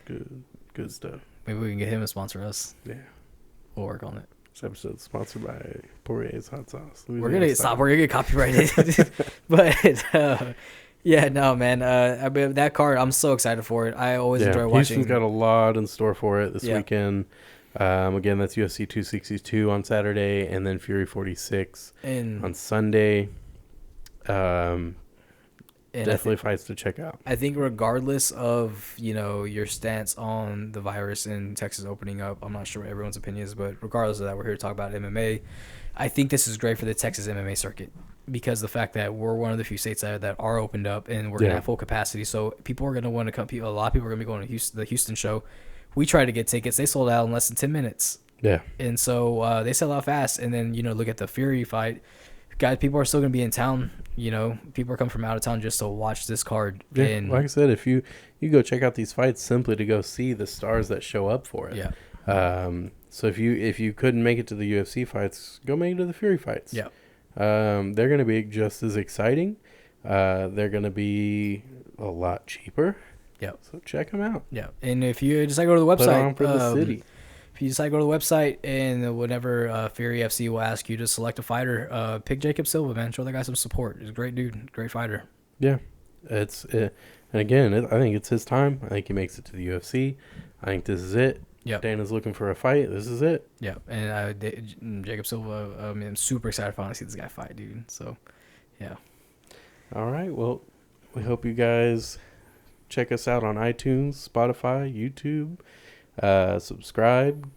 Yeah. Good stuff. Maybe we can get him to sponsor us. Yeah. We'll work on it. This episode is sponsored by Poirier's hot sauce. We're gonna get stop. We're gonna get copyrighted. But yeah, no, man. I mean, that card, I'm so excited for it. I always enjoy watching. Houston's got a lot in store for it this weekend. Again, that's UFC 262 on Saturday, and then Fury 46 on Sunday. Definitely fights to check out. I think regardless of, your stance on the virus in Texas opening up, I'm not sure what everyone's opinion is, but regardless of that, we're here to talk about MMA. I think this is great for the Texas MMA circuit because the fact that we're one of the few states that are opened up and we're going to have full capacity. So people are going to want to come. A lot of people are going to be going to the Houston show. We tried to get tickets. They sold out in less than 10 minutes. Yeah. And so they sell out fast. And then, look at the Fury fight. Guys, people are still going to be in town. People are coming from out of town just to watch this card. Yeah, and like I said, if you go check out these fights simply to go see the stars that show up for it. Yeah. So if you couldn't make it to the UFC fights, go make it to the Fury fights. Yeah. They're going to be just as exciting. They're going to be a lot cheaper. Yeah. So check them out. Yeah. And if you decide to go to the website. Put on for the city. If you decide to go to the website and whenever Fury FC will ask you to select a fighter, pick Jacob Silva, man. Show that guy some support. He's a great dude, great fighter. Yeah, and again, I think it's his time. I think he makes it to the UFC. I think this is it. Yeah, Dana's looking for a fight. This is it. Yeah, and Jacob Silva. I'm super excited to finally see this guy fight, dude. So, yeah. All right. Well, we hope you guys check us out on iTunes, Spotify, YouTube. Subscribe,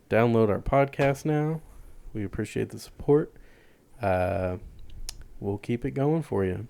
download our podcast now. We appreciate the support. We'll keep it going for you.